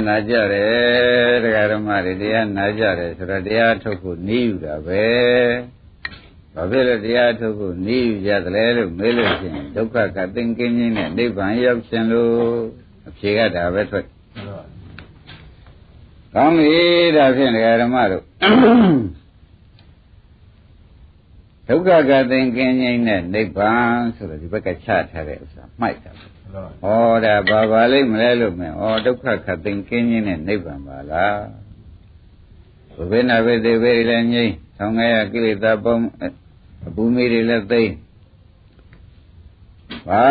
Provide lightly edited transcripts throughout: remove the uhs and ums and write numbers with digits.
နာကြတယ်တရားဓမ္မတွေတရားနာကြတယ်ဆိုတော့တရားထုတ်ဖို့နည်းယူတာပဲဘာဖြစ်လို့တရားထုတ်ဖို့နည်းယူကြသလဲလို့မေးလို့ရှိရင်ဒုက္ခကသင်္ကင်းခြင်းနဲ့နိဗ္ဗာန်ရောက်ခြင်းလို့အဖြေကဒါပဲထွက်ကောင်းပြီဒါဖြင့်တရားဓမ္မတို့ဒုက္ခကသင်္ကင်းခြင်းနဲ့နိဗ္ဗာန်ဆိုတော့ဒီဘက်ကချထားတဲ့ဥစ္စာမှိုက်တာဩဒါဘာလိမ့်မလဲလို့မင်းဩဒုက္ခခတ်သိင်ကင်းခြင်းနဲ့နိဗ္ဗာန်ပါလားဘုဗေနဝေသေဝေလည်းငြိမ်းဆောင်းငယ်ရကိလေသာပေါင်းအပူမိတွေလည်းသိမ့်ဘာ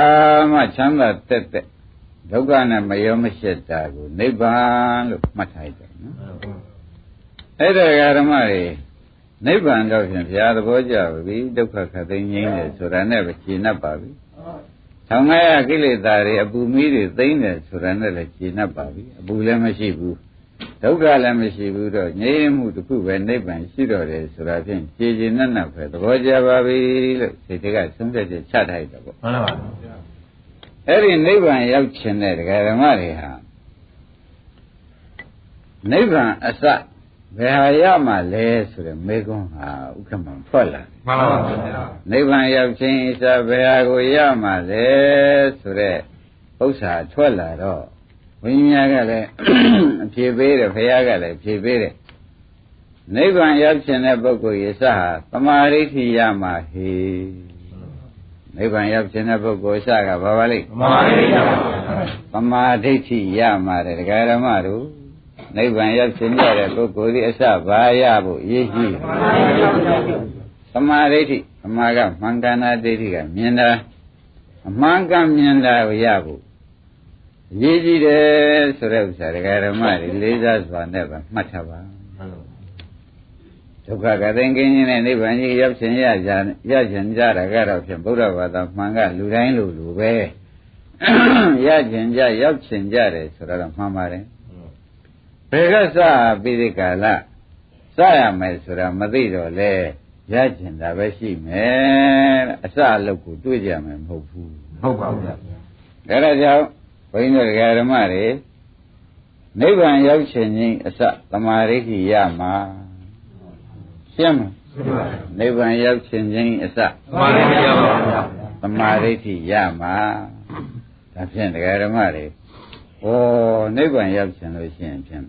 မှချမ်းသာတက်တက်ဒုက္ခနဲ့မရောမရှိတာကိုနိဗ္ဗာန်လို့မှတ်ထားတယ်နော်အဲ့ဒါဓမ္မတွေနိဗ္ဗာန်တော့ဖြင့်ဘုရားသဘောကျပြီဒုက္ခခတ်သိင်ငြိမ်းတယ်ဆိုတာနဲ့ပဲရှင်း납ပါပြီထောင်ငါရကိလေသာတွေအပူမီးတွေသိမ့်တယ်ဆိုတာနဲ့လည်းရှင်း납ပါပြီအပူလည်းမရှိဘူးဒုက္ခလည်းမရှိဘူးတော့ငြိမ်းမှုတစ်ခုပဲနိဗ္ဗာန်ရှိတော့တယ်ဆိုတာဖြင့်ရှင်းရှင်း납ပဲသဘောကျပါပြီလို့စိတ်တွေကဆုံးဖြတ်ချက်ချထားရတော့ပေါ့မှန်ပါပါအဲ့ဒီနိဗ္ဗာန်ရောက်ခြင်းတဲ့ဓမ္မတွေဟာနိဗ္ဗာန်အစဘယ်ဟာရမှလဲဆိုတဲ့မေခွန်းဟာဥက္ကမထွက်လာမှန်ပါပါဗျာနိဗ္ဗာန်ရောက်ခြင်းအစဘယ်ဟာကိုရမှလဲဆိုတဲ့ဥစ္စာထွက်လာတော့ဝိညာဉ်ကလည်းအဖြေပေးတယ်ဘုရားကလည်းဖြေပေးတယ်နိဗ္ဗာန်ရောက်ခြင်းတဲ့ပုဂ္ဂိုလ်ရဲ့အစဟာသမာဓိဋ္ဌိရမှဟေနိဗ္ဗာန်ရောက်ခြင်းတဲ့ပုဂ္ဂိုလ်အစကဘာပါလိမ့်သမာဓိဋ္ဌိရမှတဲ့ဓမ္မတို့နိဗ္ဗာန်ရောက်ခြင်းရတဲ့ပုဂ္ဂိုလ်ဒီအစဘာရဖို့အရေးကြီးသမာဓိဋ္ဌိအမှားကမှန်ကန်တာဒိဋ္ဌိကမြင်တာအမှန်ကန်မြင်တာကိုရဖို့အရေးကြီးတယ်ဆိုတဲ့ဥစ္စာဓမ္မတွေလေးစားစွာနဲ့ပဲမှတ်ထားပါဒုက္ခကသင်္ကင်းခြင်းနဲ့နိဗ္ဗာန်ကြီးရောက်ခြင်းရခြင်းကြတာကတော့ဖြင့်ဗုဒ္ဓဘာသာမှန်ကလူတိုင်းလူပဲရခြင်းကြရောက်ခြင်းကြတယ်ဆိုတော့မှန်ပါတယ်ဘယ်ကစပြီးဒီကာလစရမယ်ဆိုတာမသိတော့လေရကျင်တာပဲရှိမယ်အစအလုပ်ကိုတွေ့ကြမယ်မဟုတ်ဘူးဟုတ်ပါဘူးဗျာဒါကြောင့်ဘုန်းကြီးတို့ဓမ္မတွေနိဗ္ဗာန်ရောက်ခြင်းချင်းအစသမာဓိဋ္ဌိရမှာရှင်းမနိဗ္ဗာန်ရောက်ခြင်းချင်းအစသမာဓိဋ္ဌိရပါဗျာသမာဓိဋ္ဌိရမှာဒါဖြင့်ဓမ္မတွေဩနိဗ္ဗာန်ရောက်ခြင်းလို့ရှိရင်ဖြင့်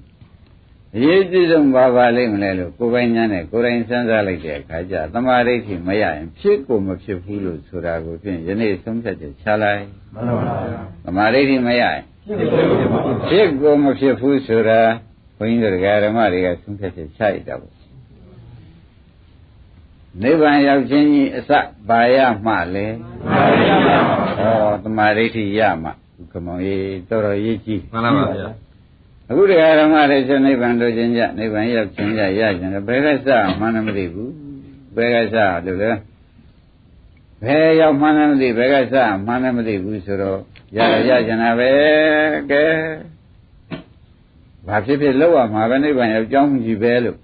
အရေးကြီးဆုံးပါလိမ့်မလဲလို့ကိုယ်ပိုင်ညာနဲ့ကိုယ်တိုင်စဉ်းစားလိုက်တဲ့အခါကျသမာဓိဋ္ဌိမရရင်ဖြစ်ကိုမဖြစ်ဘူးလို့ဆိုတာကိုဖြင့်ယနေ့ဆုံးဖြတ်ချက်ချလိုက်မှန်ပါပါသမာဓိဋ္ဌိမရရင်ဖြစ်ကိုမဖြစ်ဘူးဆိုတာဘုန်းကြီးတို့ဓမ္မတွေကဆုံးဖြတ်ချက်ချရတာပေါ့နိဗ္ဗာန်ရောက်ခြင်းကြီးအစဘာရမှလဲသမာဓိဋ္ဌိရမှကမောင်ကြီးတော်တော်ရေးကြီးမှန်ပါပါဗျာအခုတရားဓမ္မတွေဆိုနိဗ္ဗာန်တို့ခြင်းကြနိဗ္ဗာန်ရောက်ခြင်းကြရခြင်းဘယ်ကစမှန်းမသိဘူးဘယ်ကစလို့လဲဘယ်ရောက်မှန်းမသိဘယ်ကစမှန်းမသိဘူးဆိုတော့ရခြင်းတာပဲကဲဘာဖြစ်ဖြစ်လောက်ရမှာပဲနိဗ္ဗာန်ရောက်ကြောင်းကြီးပဲလို့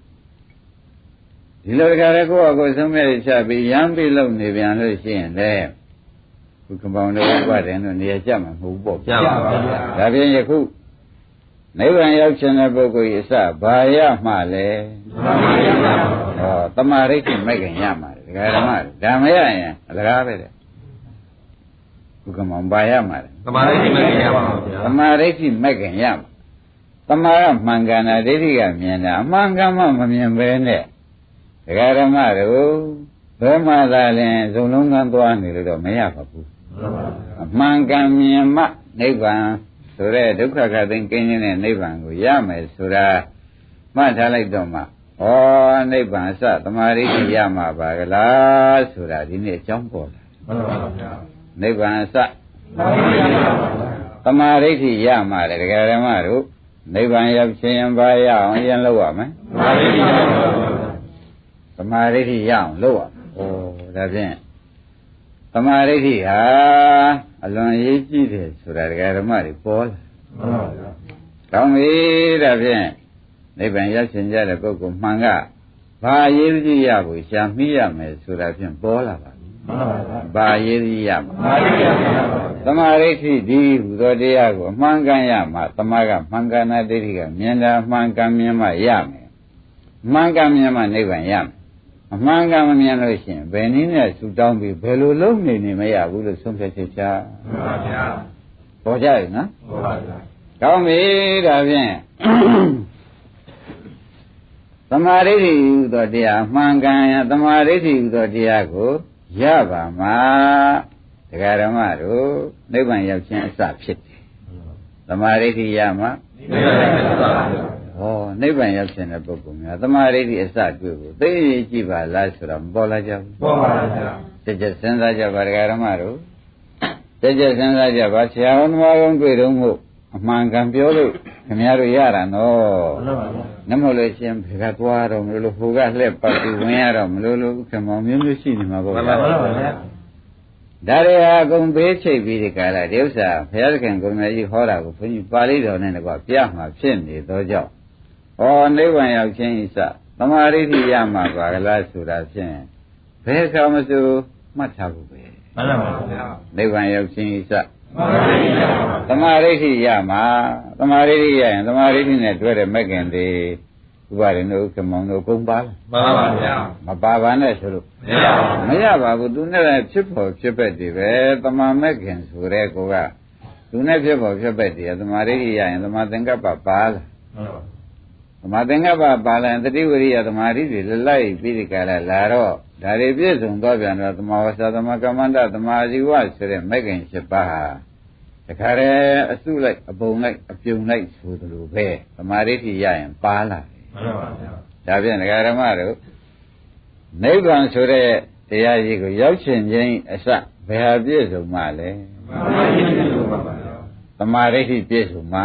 ဒီလိုတခါတည်းကိုယ့်အကိုဆုံးမဲ့ချပြီးရမ်းပြီးလုံနေပြန်လို့ရှိရင်လေခုကပောင်တို့ဘတ်တယ်လို့နေရာကြမှာမဟုတ်ဘူးပေါ့ကြပါပါဗျာဒါဖြင့်ယခုနိဗ္ဗာန်ရောက်ခြင်းတဲ့ပုဂ္ဂိုလ်ရဲ့အစဘာရမှလဲသမာဓိဋ္ဌိမဲ့ခင်ရမှာဒကာဓမ္မဒါမရရင်အလကားပဲတဲ့ဘုကမောင်ဘာရမှာလဲသမာဓိဋ္ဌိမဲ့ခင်ရပါဗျာသမာဓိဋ္ဌိမဲ့ခင်ရမှာသမာကမှန်ကန်တာဒိဋ္ဌိကမြင်တာအမှန်ကန်မှမမြင်ပဲနဲ့ဒကာဓမ္မတို့ဘယ်မှသာလဲဇုံလုံးကန်းသွားနေလို့တော့မရပါဘူးအမှန်ကန်မြင်မှနိဗ္ဗာန်ဆိုတဲ့ဒုက္ခကသိင်ကင်းခြင်းနဲ့နိဗ္ဗာန်ကိုရမယ်ဆိုတာမှတ်ထားလိုက်တော့မှဩနိဗ္ဗာန်အစသမာဓိဋ္ဌိရမှာပါကလားဆိုတာဒီနေ့အကြောင်းပေါ်လာမှန်ပါဗျာနိဗ္ဗာန်အစသမာဓိဋ္ဌိရမှာတဲ့ဒကာဓမ္မတို့နိဗ္ဗာန်ရောက်ခြင်းဘာရအောင်ရင်လုပ်ရမယ်သမာဓိဋ္ဌိရအောင်လုပ်ရဩဒါဖြင့်သမာဓိဋ္ဌိဟာအလွန်ရေးကြည့်တယ်ဆိုတာဒကာဓမ္မတွေပေါ်လာမှန်ပါဗျာကောင်းပြီဒါဖြင့်နိဗ္ဗာန်ရောက်ခြင်းကြတဲ့ပုဂ္ဂိုလ်မှန်ကဘာရေးကြည့်ရဖို့ရှာမိရမယ်ဆိုတာဖြင့်ပေါ်လာပါပြီ ဘာရေးရရမှာသမာဓိဋ္ဌိဒီဟူသောတရားကိုအမှန်ကန်ရမှာသမာကမှန်ကန်တဲ့ဒိဋ္ဌိကမြင်တာမှန်ကန်မြင်မှရမယ်မှန်ကန်မြင်မှနိဗ္ဗာန်ရမယ်အမှန်ကန်မမြင်လို့ရှိရင်ဘယ်နည်းနဲ့ဆူတောင်းပြီးဘယ်လိုလုပ်နေမရဘူးလို့ဆုံးဖြတ်ချက်ချပါဗျာပေါ်ကြရနော်ပေါ်ပါဗျာကောင်းပြီဒါဖြင့်သမာဓိဋ္ဌိဟူသောတရားမှန်ကန်ရသမာဓိဋ္ဌိဟူသောတရားကိုရပါမှာတရားဓမ္မတို့နိဗ္ဗာန်ရောက်ခြင်းအစဖြစ်တယ်သမာဓိဋ္ဌိရမှာနိဗ္ဗာန်ရောက်ခြင်းအစဟောနိဗ္ဗာန်ရောက်ခြင်းတဲ့ပုဂ္ဂိုလ်များသမာဓိဋ္ဌိအစတွေ့ကိုသိရင်ကြည့်ပါလားဆိုတော့မပေါ်လာကြဘူးပေါ်ပါလားဗျာတကြစဉ်းစားကြပါတရားဓမ္မတို့တကြစဉ်းစားကြပါဆရာတော်သမားကောင်းတွေ့တော့မို့အမှန်ကန်ပြောလို့ခင်ဗျားတို့ရတာနော်နမလို့ရှင်ဘယ်ကသွားတော့မလို့ဟိုကလှက်ပတ်ပြီးဝင်ရတော့မလို့ခင်မောင်မျိုးမျိုးရှိနေမှာပေါ့ဗျာဒါတွေဟာအကုန်ပေးချိတ်ပြီးဒီကလာဒီဥစ္စာဘုရားသခင်ကိုယ်တော်ကြီးဟောတာကိုဘုန်းကြီးပါဠိတော်နဲ့တကွပြမှာဖြစ်နေသောကြောင့်ဟောနိဗ္ဗာန်ရောက်ခြင်းဤစသမာဓိဋ္ဌိရမှာပါကလားဆိုတာဖြင့်ဘယ်ခါမှဆိုမှတ်ထားဖို့ပဲမှန်ပါဗျာနိဗ္ဗာန်ရောက်ခြင်းဤစသမာဓိဋ္ဌိရမှာသမာဓိဋ္ဌိရရင်သမာဓိဋ္ဌိနဲ့တွဲတဲ့မက္ကင်တွေဥပါရင်တို့ကမောင်တို့ကုန်ပါလားမှန်ပါဗျာမပါပါနဲ့ဆိုလို့မရပါဘူးသူနဲ့ဖြစ်ဖို့ဖြစ်ပက်တွေပဲသမာမက္ကင်ဆိုတဲ့ကိုကသူနဲ့ဖြစ်ဖို့ဖြစ်ပက်တွေသမာဓိဋ္ဌိရရင်သမာသင်္ကပ္ပပါလားသမာသင်္ကပ္ပပါလားတတိဝရိယသမာဓိတွေလိုက်ပြီးဒီကလာလာတော့ဒါတွေပြည့်စုံတော့ပြန်တော့သမာဝဆသမာကမ္မန္တသမာဇီဝဆိုတဲ့မက္ကင်7ပါးဟာတခါတည်းအစုလိုက်အပုံလိုက်အပြုံလိုက်ဆိုသလိုပဲသမာဓိဋ္ဌိရရင်ပါလာတယ်မှန်ပါဗျာဒါဖြင့်ဒကာဓမ္မတို့နိဗ္ဗာန်ဆိုတဲ့တရားကြီးကိုရောက်ချင်ခြင်းအစဘယ်ဟာပြည့်စုံမှလဲသမာဓိပြည့်စုံမှ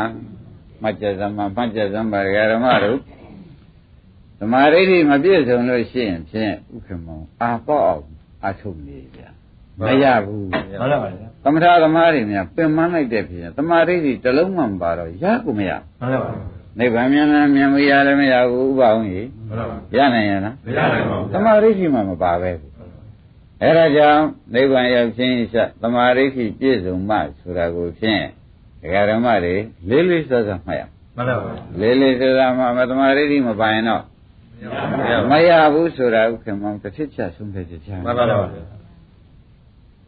မှတ်ကြစမ်းမှမှတ်ကြစမ်းပါဒကာဓမ္မတို့သမာဓိမပြည့်စုံလို့ရှိရင်ဖြင့်ဥက္ကမောအာပေါ့အောင်အထုတ်နေဗျာမရဘူးမှန်ပါဗျာသမထသမားတွေများပင်မလိုက်တဲ့ဖြစ်ရင်သမာဓိတလုံးမှမပါတော့ရကိုမရမှန်ပါဗျာနိဗ္ဗာန်မြန်မြန်မြန်မရလည်းမရဘူးဥပအောင်ကြီးမှန်ပါဗျာရနိုင်ရလားမရနိုင်ပါဘူးသမာဓိမှမပါပဲအဲဒါကြောင့်နိဗ္ဗာန်ရောက်ခြင်းစသမာဓိပြည့်စုံမှဆိုတာကိုဖြင့်ဒကာဓမ္မတွေလေးလေးစားစားမှတ်ရမှန်ပါဗျာလေးလေးစားစားမှသမာဓိမပါရင်တော့မရဘူးဆိုတာဥက္ကမောင်တစ်ထစ်ချဆုံးဖြတ်ချက်ချမှန်ပါဗျာ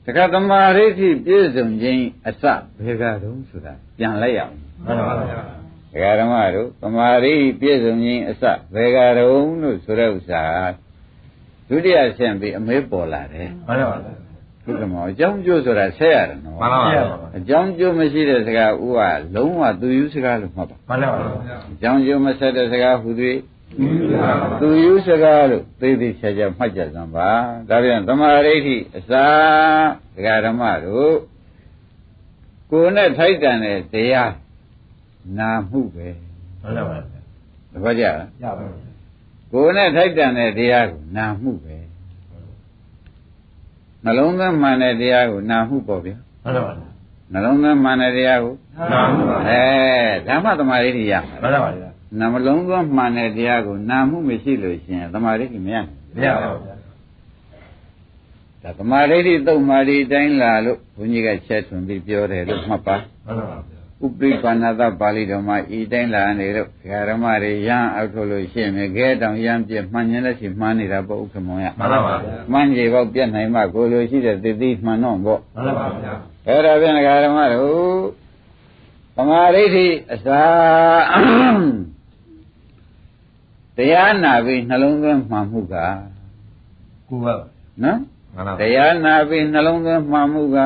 တခါသမာဓိပြည့်စုံခြင်းအစဘယ်ကတုံးဆိုတာပြန်လိုက်ရအောင်မှန်ပါဗျာဒကာဓမ္မတို့သမာဓိပြည့်စုံခြင်းအစဘယ်ကတုံးလို့ဆိုတဲ့ဥစ္စာဒုတိယဆင့်ပြီးအမေးပေါ်လာတယ်မှန်ပါဗျာဥက္ကမောအကြောင်းကျိုးဆိုတာဆက်ရတယ်နော်မှန်ပါဗျာအကြောင်းကျိုးမရှိတဲ့စကားဥကလုံးဝသူယူစကားလို့မှတ်ပါမှန်ပါဗျာအကြောင်းကျိုးမဆက်တဲ့စကားဟူသည်သူယူစကားလို့သိသိချာချာမှတ်ကြစမ်းပါဒါပြန်သမာဓိဋ္ဌိအစာဒကာဓမ္မတို့ကိုယ်နဲ့ထိုက်တန်တဲ့တရားနာမှုပဲမှန်ပါဗျာတပည့်ကြလားရပါဘူးကိုယ်နဲ့ထိုက်တန်တဲ့တရားကိုနာမှုပဲနှလုံးသွင်းမှန်တဲ့တရားကိုနာမှုပေါ့ဗျာမှန်ပါဗျာနှလုံးသွင်းမှန်တဲ့တရားကိုနာမှုပါဓမ္မသမာဓိဋ္ဌိရမှန်ပါဗျာနှလုံးသွင်းမှန်တဲ့တရားကိုနာမှုမရှိလို့ရှိရင်သမာဓိမရဘူးမရပါဘူးဗျာဒါသမာဓိသုတ်မာဓိတိုင်းလာလို့ဘုန်းကြီးကချက်ထွန်ပြီးပြောတယ်လို့မှတ်ပါမှန်ပါဗျာဥပ္ပိပါဏသပါဠိတော်မှာဤတိုင်းလာနေလို့ဓမ္မတွေရမ်းအောက်ထုတ်လို့ရှိရင်ခဲတောင်ရမ်းပြမှန်ရင်လည်းရှိမှန်နေတာပေါ့ဥက္ကမောင်ရမှန်ပါဗျာမှန်ကြီးပေါက်ပြတ်နိုင်မှကိုလိုရှိတဲ့သတိမှန်တော့ပေါ့မှန်ပါဗျာအဲ့ဒါပြန်ဓမ္မတို့သမာဓိအစာတရားနာပြီးနှလုံးသွင်းမှန်မှုကကိုယ်ကနော်တရားနာပြီးနှလုံးသွင်းမှန်မှုက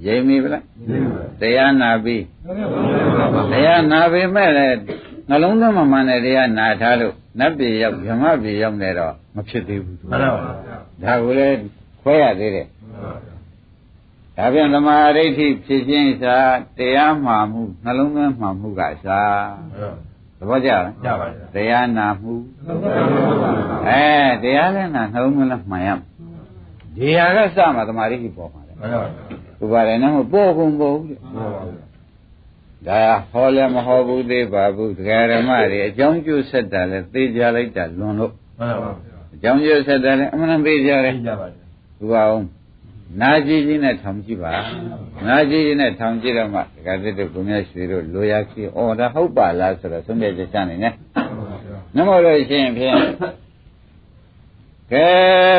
ရိပ်မိဗလားတရားနာပြီးမဲ့လည်းနှလုံးသွင်းမှန်တဲ့တရားနာထားလို့နတ်ပြည်ရောက်ဗြဟ္မပြည်ရောက်နေတော့မဖြစ်သေးဘူးမှန်ပါဗျာဒါကိုလည်းခွဲရသေးတယ်ဒါပြန်သမာဓိဖြစ်ခြင်းစာတရားမှားမှုနှလုံးသွင်းမှန်မှုကစာသဘောကျလားကျပါပြီတရားနာမှုတရားလည်းနာနှလုံးသွင်းလည်းမှန်ရမယ်ဒီဟာကစမှသမာဓိပေါ်မှာလေမှန်ပါဗျာဥပါဒနာမပေါ်ကုန်ပေါ်ဘူးတဲ့ဒါဟောလည်းမဟောဘူးသေးပါဘူးဒကာဓမ္မတွေအကြောင်းကျိုးဆက်တာလဲသိကြလိုက်တာလွန်လို့မှန်ပါဗျာအကြောင်းကျိုးဆက်တာလဲအမှန်သေးကြတယ်သိကြပါဗျာ သူအောင်နာကြည့်ချင်းနဲ့ထောင်ကြည့်ပါနာကြည့်ချင်းနဲ့ထောင်ကြည့်တော့မှဒကာသစ်တို့ကိုမြတ်ရွှေတို့လိုရာကြီးအော်ဒါဟုတ်ပါလားဆိုတော့ဆုံးဖြတ်ချက်ချနိုင်တယ်နမောလို့ရှိရင်ဖြင့်ကဲ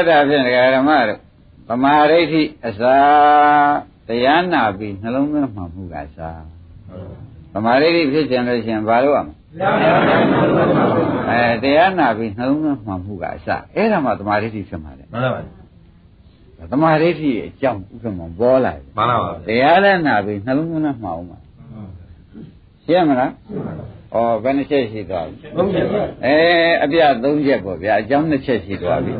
ဒါဖြင့်ဒကာဓမ္မတို့သမာဓိဋ္ဌိအစာတရားနာပြီးနှလုံးသွင်းမှမှုကအစာသမာဓိဋ္ဌိဖြစ်ခြင်းလို့ရှိရင်ဘာလို့ရမလဲတရားနာပြီးနှလုံးသွင်းမှမှုကအစာအဲ့ဒါမှသမာဓိဋ္ဌိဖြစ်မှာလေမှန်ပါပါသမာဓိဋ္ဌိအကြောင်းဥက္ကမပေါ်လာတယ်မှန်ပါပါတရားလည်းနာပြီးနှလုံးသွင်းမှအောင်ပါရှင်းမလားဩဘယ်နှချက်ရှိသွားပြီ3ချက်အပြ3ချက်ပေါ့ဗျာအကြောင်း2ချက်ရှိသွားပြီ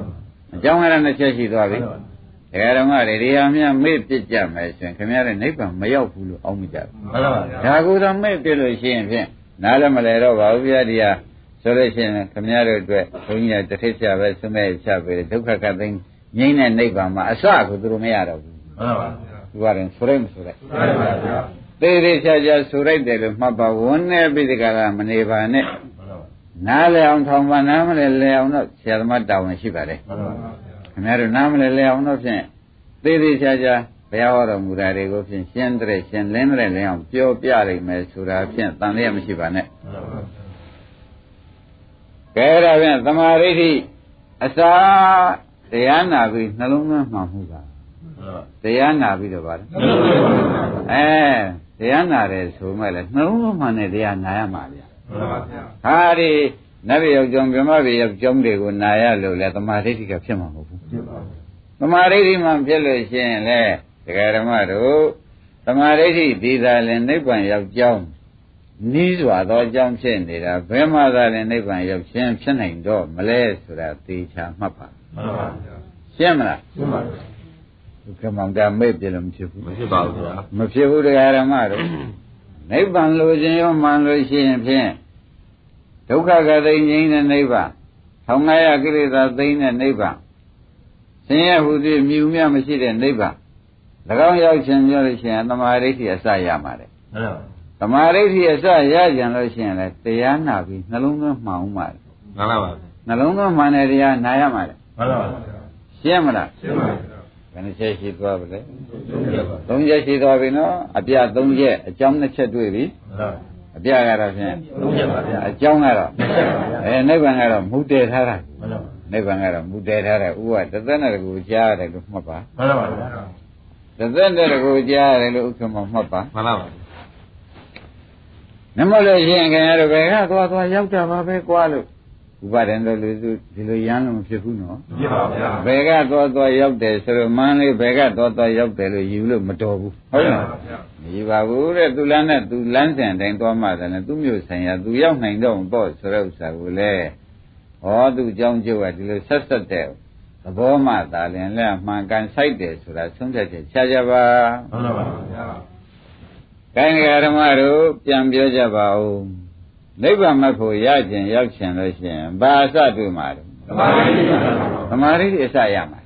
အကြောင်းအဲ့ဒါ2ချက်ရှိသွားပြီဒကာဓမ္မတွေဒီဟာမြတ်မေ့ပြစ်ကြမယ်ဆိုရင်ခင်ဗျားတို့နိဗ္ဗာန်မရောက်ဘူးလို့အောင်းမိကြတယ်မှန်ပါပါဒါကူတော့မေ့ပြစ်လို့ရှိရင်ဖြင့်နားလည်းမလဲတော့ပါဘူးဗျာဒီဟာဆိုလို့ရှိရင်ခင်ဗျားတို့အတွက်ဘုန်းကြီးကတထိပ်ချပဲဆွမဲ့ချပဲဒုက္ခကသိငြိမ့်တဲ့နိဗ္ဗာန်မှာအစကိုသူတို့မရတော့ဘူးမှန်ပါပါသူကရင်ဆိုလိုက်မဆိုလိုက်မှန်ပါပါသေးသေးချာချာဆိုလိုက်တယ်လို့မှတ်ပါဝန်းနေပြီတကလားမနေပါနဲ့နားလဲအောင်ထောင်ပါနားမလဲလဲအောင်တော့ဆရာသမားတာဝန်ရှိပါတယ်မှန်ပါပါခင်ဗျားတို့နားမလဲလဲအောင်တော့ဖြင့်သေးသေးချာချာဘုရားဟောတော်မူတာတွေကိုဖြင့်ရှင်းတဲ့ရှင်းလင်းတဲ့လင်းအောင်ပြောပြလိုက်မယ်ဆိုတာဖြင့်တန်လျက်မရှိပါနဲ့ကဲဒါဖြင့်သမာဓိဋ္ဌိအစာတရားနာပြီးနှလုံးသွင်းမှမှုပါတရားနာပြီးတော့ဗါလဲတရားနာတယ်ဆိုမှလည်းနှလုံးသွင်းမှနဲ့တရားနာရမှာဗျာမှန်ပါဗျာဟာဒီနတ်ပြည်ရောက်ကြောင်းဗြဟ္မပြည်ရောက်ကြောင်းတွေကိုနာရလို့လေသမာဓိဋ္ဌိကဖြစ်မှာမဟုတ်ဘူးဖြစ်ပါဘူးသမာဓိဋ္ဌိမှဖြစ်လို့ရှိရင်လေဒကာဓမ္မတို့သမာဓိဋ္ဌိဒီသာလင်နိဗ္ဗာန်ရောက်ကြောင်းနီးစွာသောအကြောင်းဖြစ်နေတာဘယ်မှသာလင်နိဗ္ဗာန်ရောက်ခြင်းဖြစ်နိုင်တော့မလဲဆိုတာသေချာမှတ်ပါမှန်ပါဗျာရှင်းမလားရှင်းပါပြီဒုက္ခမောင်တာမေ့ပြလို့မဖြစ်ဘူးမဖြစ်ပါဘူးဗျာမဖြစ်ဘူးတရားဓမ္မတို့နိဗ္ဗာန်လိုခြင်းရောမှန်လို့ရှိရင်ဖြင့်ဒုက္ခကသိငြိမ်းတဲ့နိဗ္ဗာန်1500ကိလေသာသိမ်းတဲ့နိဗ္ဗာန်ဆင်းရဲဟုသည်မြူမြမရှိတဲ့နိဗ္ဗာန်၎င်းရောက်ခြင်းပြောလို့ရှိရင်သမာဓိဋ္ဌိအစရမှာတဲ့မှန်ပါသမာဓိဋ္ဌိအစရကြံလို့ရှိရင်လည်းတရားနာပြီးနှလုံးသွင်းမှောင်မှာမှန်ပါပါနှလုံးသွင်းမှန်တဲ့တရားနာရမှာလေမှန်ပါပါရှင်းမလားရှင်းပါပြီဘယ်နှချက်ရှိသွားပါလဲ3ချက်ရှိသွားပြီနော်အပြ3ချက်အကြောင်း2ချက်တွေ့ပြီအပြကတော့ဖြင့်3ချက်ပါဗျာအကြောင်းကတော့နိဗ္ဗာန်ကတော့မူတည်ထားတာနိဗ္ဗာန်ကတော့မူတည်ထားတယ်ဥပဒသက်နဲ့တကူကြားရတယ်လို့မှတ်ပါမှန်ပါပါတသက်နဲ့တကူကြားရတယ်လို့ဥက္ကမမှတ်ပါမှန်ပါပါနမလို့ရှိရင်ခင်ဗျားတို့ဘယ်ကသွားရောက်တာပါပဲကွာလို့ဥပါဒံတို့လူစုဒီလိုရမ်းလို့မဖြစ်ဘူးနော်ဖြစ်ပါဗျာဘယ်ကသွားရောက်တယ်ဆိုတော့မန်းလေးဘယ်ကသွားရောက်တယ်လို့ယူလို့မတော်ဘူးဟုတ်လားမယူပါဘူးတဲ့သူလမ်းနဲ့သူလမ်းစဉ်တိုင်းသွားမှတယ်လေသူမျိုးဆိုင်ရာသူရောက်နိုင်တော့ပေါ့ဆိုတဲ့ဥစ္စာကိုလေဟောသူအကြောင်းကျိုးကဒီလိုဆက်တဲ့သဘောမှသာလင်လက်မှန်ကန်ဆိုင်တယ်ဆိုတာဆုံးဖြတ်ချက်ချကြပါဟုတ်ပါပါဗျာကိုင်းဓမ္မတို့ပြန်ပြောကြပါဦးနိဗ္ဗာန်မဖို့ရခြင်းရောက်ခြင်းလို့ရှိရင်ဘာအစတွေ့မှာလဲသမာဓိအစရမှာ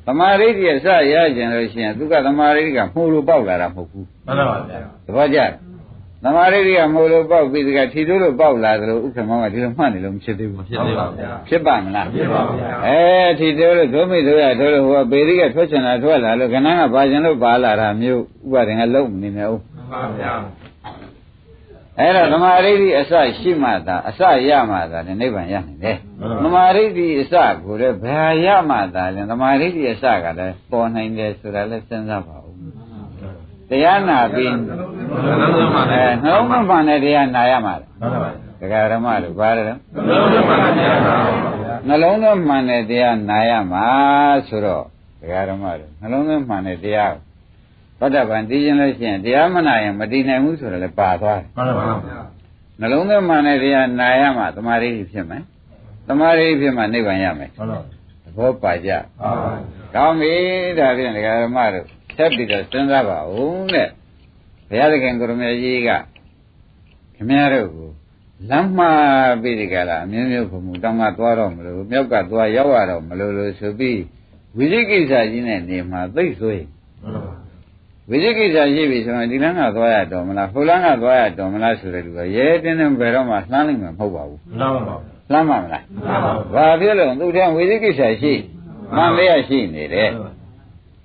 သမာဓိအစရခြင်းလို့ရှိရင်သူကသမာဓိကမှုလို့ပေါက်လာတာမဟုတ်ဘူးမှန်ပါဗျာသဘောကျသမာဓိကမှုလို့ပေါက်ပြီးဒီကထီတိုးလို့ပေါက်လာသလိုဥက္ကမောကဒီလိုမှတ်နေလို့မဖြစ်သေးဘူးဖြစ်သေးပါဗျာဖြစ်ပါမလားဖြစ်ပါဗျာထီတိုးလို့ဒုမိတို့ရတို့လို့ဟိုကပေရိကထွက်ချင်တာထွက်လာလို့ခဏကပါခြင်းလို့ပါလာတာမျိုးဥပဒေကလုံးမနေနဲ့ဦးမှန်ပါဗျာအဲ့တော့သမာဓိအစရှိမှသာအစရမှသာလည်းနိဗ္ဗာန်ရနိုင်တယ်သမာဓိအစကိုလည်းဘယ်ရမှသာလည်းသမာဓိအစကလည်းပေါ်နိုင်တယ်ဆိုတာလည်းစဉ်းစားပါဦးတရားနာပြီးနှလုံးသွင်းမှနဲ့တရားနာရမှာဒကာဓမ္မတို့ဘာလဲနှလုံးသွင်းမှနဲ့တရားနာရမှာဆိုတော့ဒကာဓမ္မတို့နှလုံးသွင်းမှနဲ့တရားဘဒ္ဒဗံတည်ခြင်းလို့ရှိရင်တရားမနာရင်မတည်နိုင်ဘူးဆိုတော့လည်းပါသွားတယ်မှန်ပါဗျာနှလုံးသွင်းမှနဲ့တရားနာရမှသမာဓိဖြစ်မယ်သမာဓိဖြစ်မှနိဗ္ဗာန်ရမယ်မှန်ပါသဘောပါကြဟုတ်ပါကောင်းပြီဒါဖြင့်ဒကာဓမ္မတို့ဆက်ပြီးတော့စဉ်းစားပါဦးတဲ့ဘုရားသခင်ကိုရမေကြီးကခင်ဗျားတို့ကိုလမ်းမှားပြီးဒီကလာအမျိုးမျိုးဘုံမူတောင်းကသွားတော့မလို့မြောက်ကသွားရောက်ရတော့မလို့လို့ဆိုပြီးဝိသိကိစ္စကြီးနဲ့နေမှာသိဆိုရင်မှန်ပါဝိသိကိစ္စရှိပြီဆိုရင်ဒီလမ်းကသွားရတော့မလားဟိုလမ်းကသွားရတော့မလားဆိုတဲ့လူကရဲတင်းတင်းဘယ်တော့မှလှမ်းနိုင်မှာမဟုတ်ပါဘူးလှမ်းပါဘူးလှမ်းပါမလားလှမ်းပါဘူးဘာဖြစ်လို့သူတည်းဝိသိကိစ္စရှိ မှန်လေးရှိနေတယ်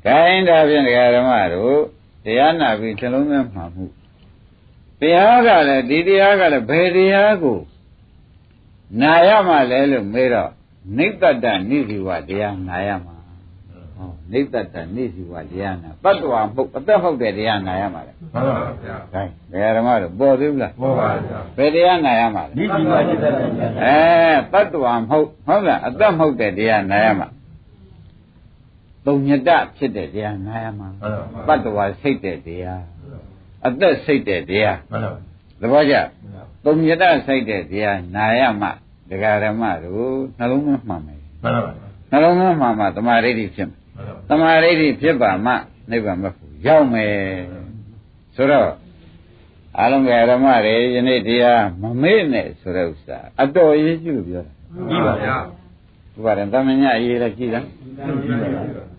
ခိုင်းတာဖြင့်ဒကာဓမ္မတို့တရားနာပြီးနှလုံးသွင်းမှမှုတရားကလည်းဒီတရားကလည်းဘယ်တရားကိုနာရမှလဲလို့မေးတော့နိဗ္ဗတနိဇိဝတရားနာရမှာဟောနိဗ္ဗတနိဇိဝတရားနာတတ္တဝါမဟုတ်အသက်ဟုတ်တဲ့တရားနာရမှာလေမှန်ပါဗျာခိုင်းဒကာဓမ္မတို့ပေါ်သေးဘူးလားပေါ်ပါဗျာဘယ်တရားနာရမှာလဲနိဇိဝจิตတတတ္တဝါမဟုတ်ဟုတ်လားအသက်မဟုတ်တဲ့တရားနာရမှာသုံးညတဖြစ်တဲ့တရားနာရမှာတတ္တဝါစိတ်တဲ့တရားအသက်စိတ်တဲ့တရားသဘောကျသုံးညတစိတ်တဲ့တရားနာရမှာဒကာဓမ္မတို့နှလုံးသွင်းမှန်မယ်နှလုံးသွင်းမှန်မှသမာဓိဖြစ်မယ်သမာဓိဖြစ်ပါမှနိဗ္ဗာန်မဖို့ရောက်မယ်ဆိုတော့အလုံးကဓမ္မတွေယနေ့တရားမမေ့နဲ့ဆိုတဲ့ဥစ္စာအတော်ရေးကြည့်လို့ပြောတာကြည့်ပါဗျာဥပါဒံသမညအရေးလည်းကြည့်တာ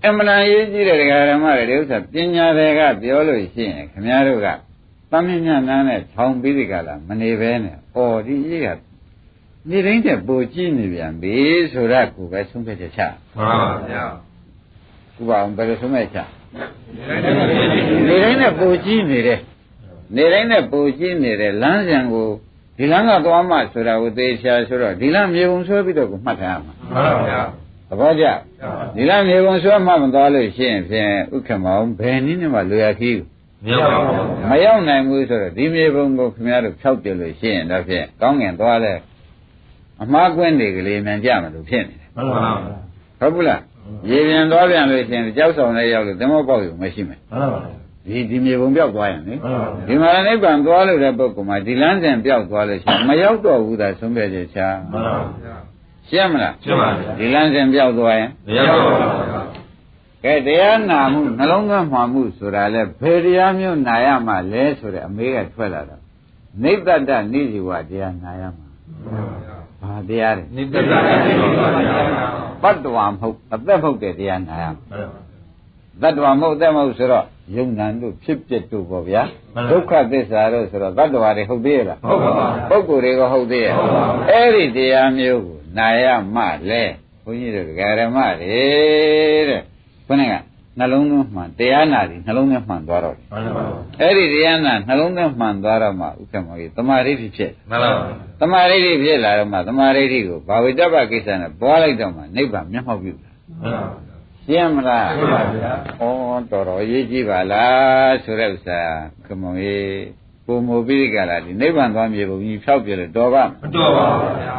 အမှန်တရားရေးကြည့်တဲ့ဒကာဓမ္မတွေဒီဥစ္စာပညာတွေကပြောလို့ရှိရင်ခင်ဗျားတို့ကသမညနာနဲ့ထောင်ပြီးဒီကလာမနေပဲနဲ့ဩဒီရေးကနေတိုင်းတဲ့ပိုကြည့်နေပြန်ပြီဆိုတာကိုပဲဆုံးဖြတ်ချက်ချမှန်ပါဗျာဥပါအောင်ဘယ်လိုဆုံးဖြတ်ချက်နေတိုင်းနဲ့ပိုကြည့်နေတယ်နေတိုင်းနဲ့ပိုကြည့်နေတဲ့လမ်းစဉ်ကိုဒီလမ်းကသွားမှဆိုတာကိုသေချာဆိုတော့ဒီလမ်းမြေပုံဆွဲပြီးတော့ကိုမှတ်ထားရမှာမှန်ပါဗျာသဘောကျဒီလမ်းမြေပုံဆွဲမှမသွားလို့ရှိရင်ဖြင့်ဥက္ကမောင်ဘယ်နည်းနဲ့မှလွယ်ရခီးမရောက်နိုင်ဘူးဆိုတော့ဒီမြေပုံကိုခင်ဗျားတို့ဖြောက်ပြလို့ရှိရင်တော့ဖြင့်ကောင်းငင်သွားလဲအမှားကွင်းတွေကလေးမြန်ကြမလို့ဖြစ်နေတယ်မှန်ပါဗျာဟုတ်ဘူးလားရေပြန်သွားပြန်လို့ရှိရင်ကြောက်ဆောင်လေးရောက်လို့သမောပေါက်ရုံမရှိမယ်မှန်ပါဗျာဒီမြေပုံပြောက်သွားရင်လေဒီမှာနိဗ္ဗာန်သွားလို့တဲ့ပုဂ္ဂိုလ်မှာဒီလမ်းစဉ်ပြောက်သွားလို့ရှိရင်မရောက်တော့ဘူးသာဆုံးဖြတ်ချက်ချာမှန်ပါဗျာရှင်းမလားရှင်းပါဗျာဒီလမ်းစဉ်ပြောက်သွားရင်မရောက်တော့ဘူးဗျာကဲတရားနာမှုနှလုံးသွင်းမှမှုဆိုတာလဲဘယ်တရားမျိုးနာရမှလဲဆိုတဲ့အမေးကထွက်လာတာနိဗ္ဗတနိဇိဝတရားနာရမှာဘာတရားလဲနိဗ္ဗတနိဇိဝတရားပတ္တဝါမဟုတ်အသက်ဟုတ်တဲ့တရားနာရမှာတတ္တဝါမဟုတ်အသက်မဟုတ်ဆိုတော့ယုံနာတို့ဖြစ်ပျက်တို့ပေါ့ဗျာဒုက္ခသစ္စာတို့ဆိုတော့တတ္တဝါတွေဟုတ်သေးရဲ့လားဟုတ်ပါဘူးပုဂ္ဂိုလ်တွေကဟုတ်သေးရဲ့အဲ့ဒီတရားမျိုးကိုနာရမှလဲဘုန်းကြီးတို့ဓမ္မတွေတဲ့ခொနဲ့ကနှလုံးသွင်းမှန်တရားနာပြီးနှလုံးသွင်းမှန်သွားတော့တယ်မှန်ပါဘူးအဲ့ဒီတရားနာနှလုံးသွင်းမှန်သွားတော့မှဥက္ကမောကြီးသမာဓိဖြစ်မှန်ပါဘူးသမာဓိဖြစ်လာတော့မှသမာဓိကိုဘာဝိတ္တပကိစ္စနဲ့ပွားလိုက်တော့မှနိဗ္ဗာန်မျက်မှောက်ပြုတာမှန်ပါဘူးရှင်းမလားရှင်းပါဗျာဩတော်တော်ရေးကြည့်ပါလားဆိုတဲ့ဥစ္စာခမောကြီးပုံမူပြီးကြလားဒီနိဗ္ဗာန်သွားမြေပုံကြီးဖြောက်ပြလို့တော်ပါမတော်ပါဘူးဗျာ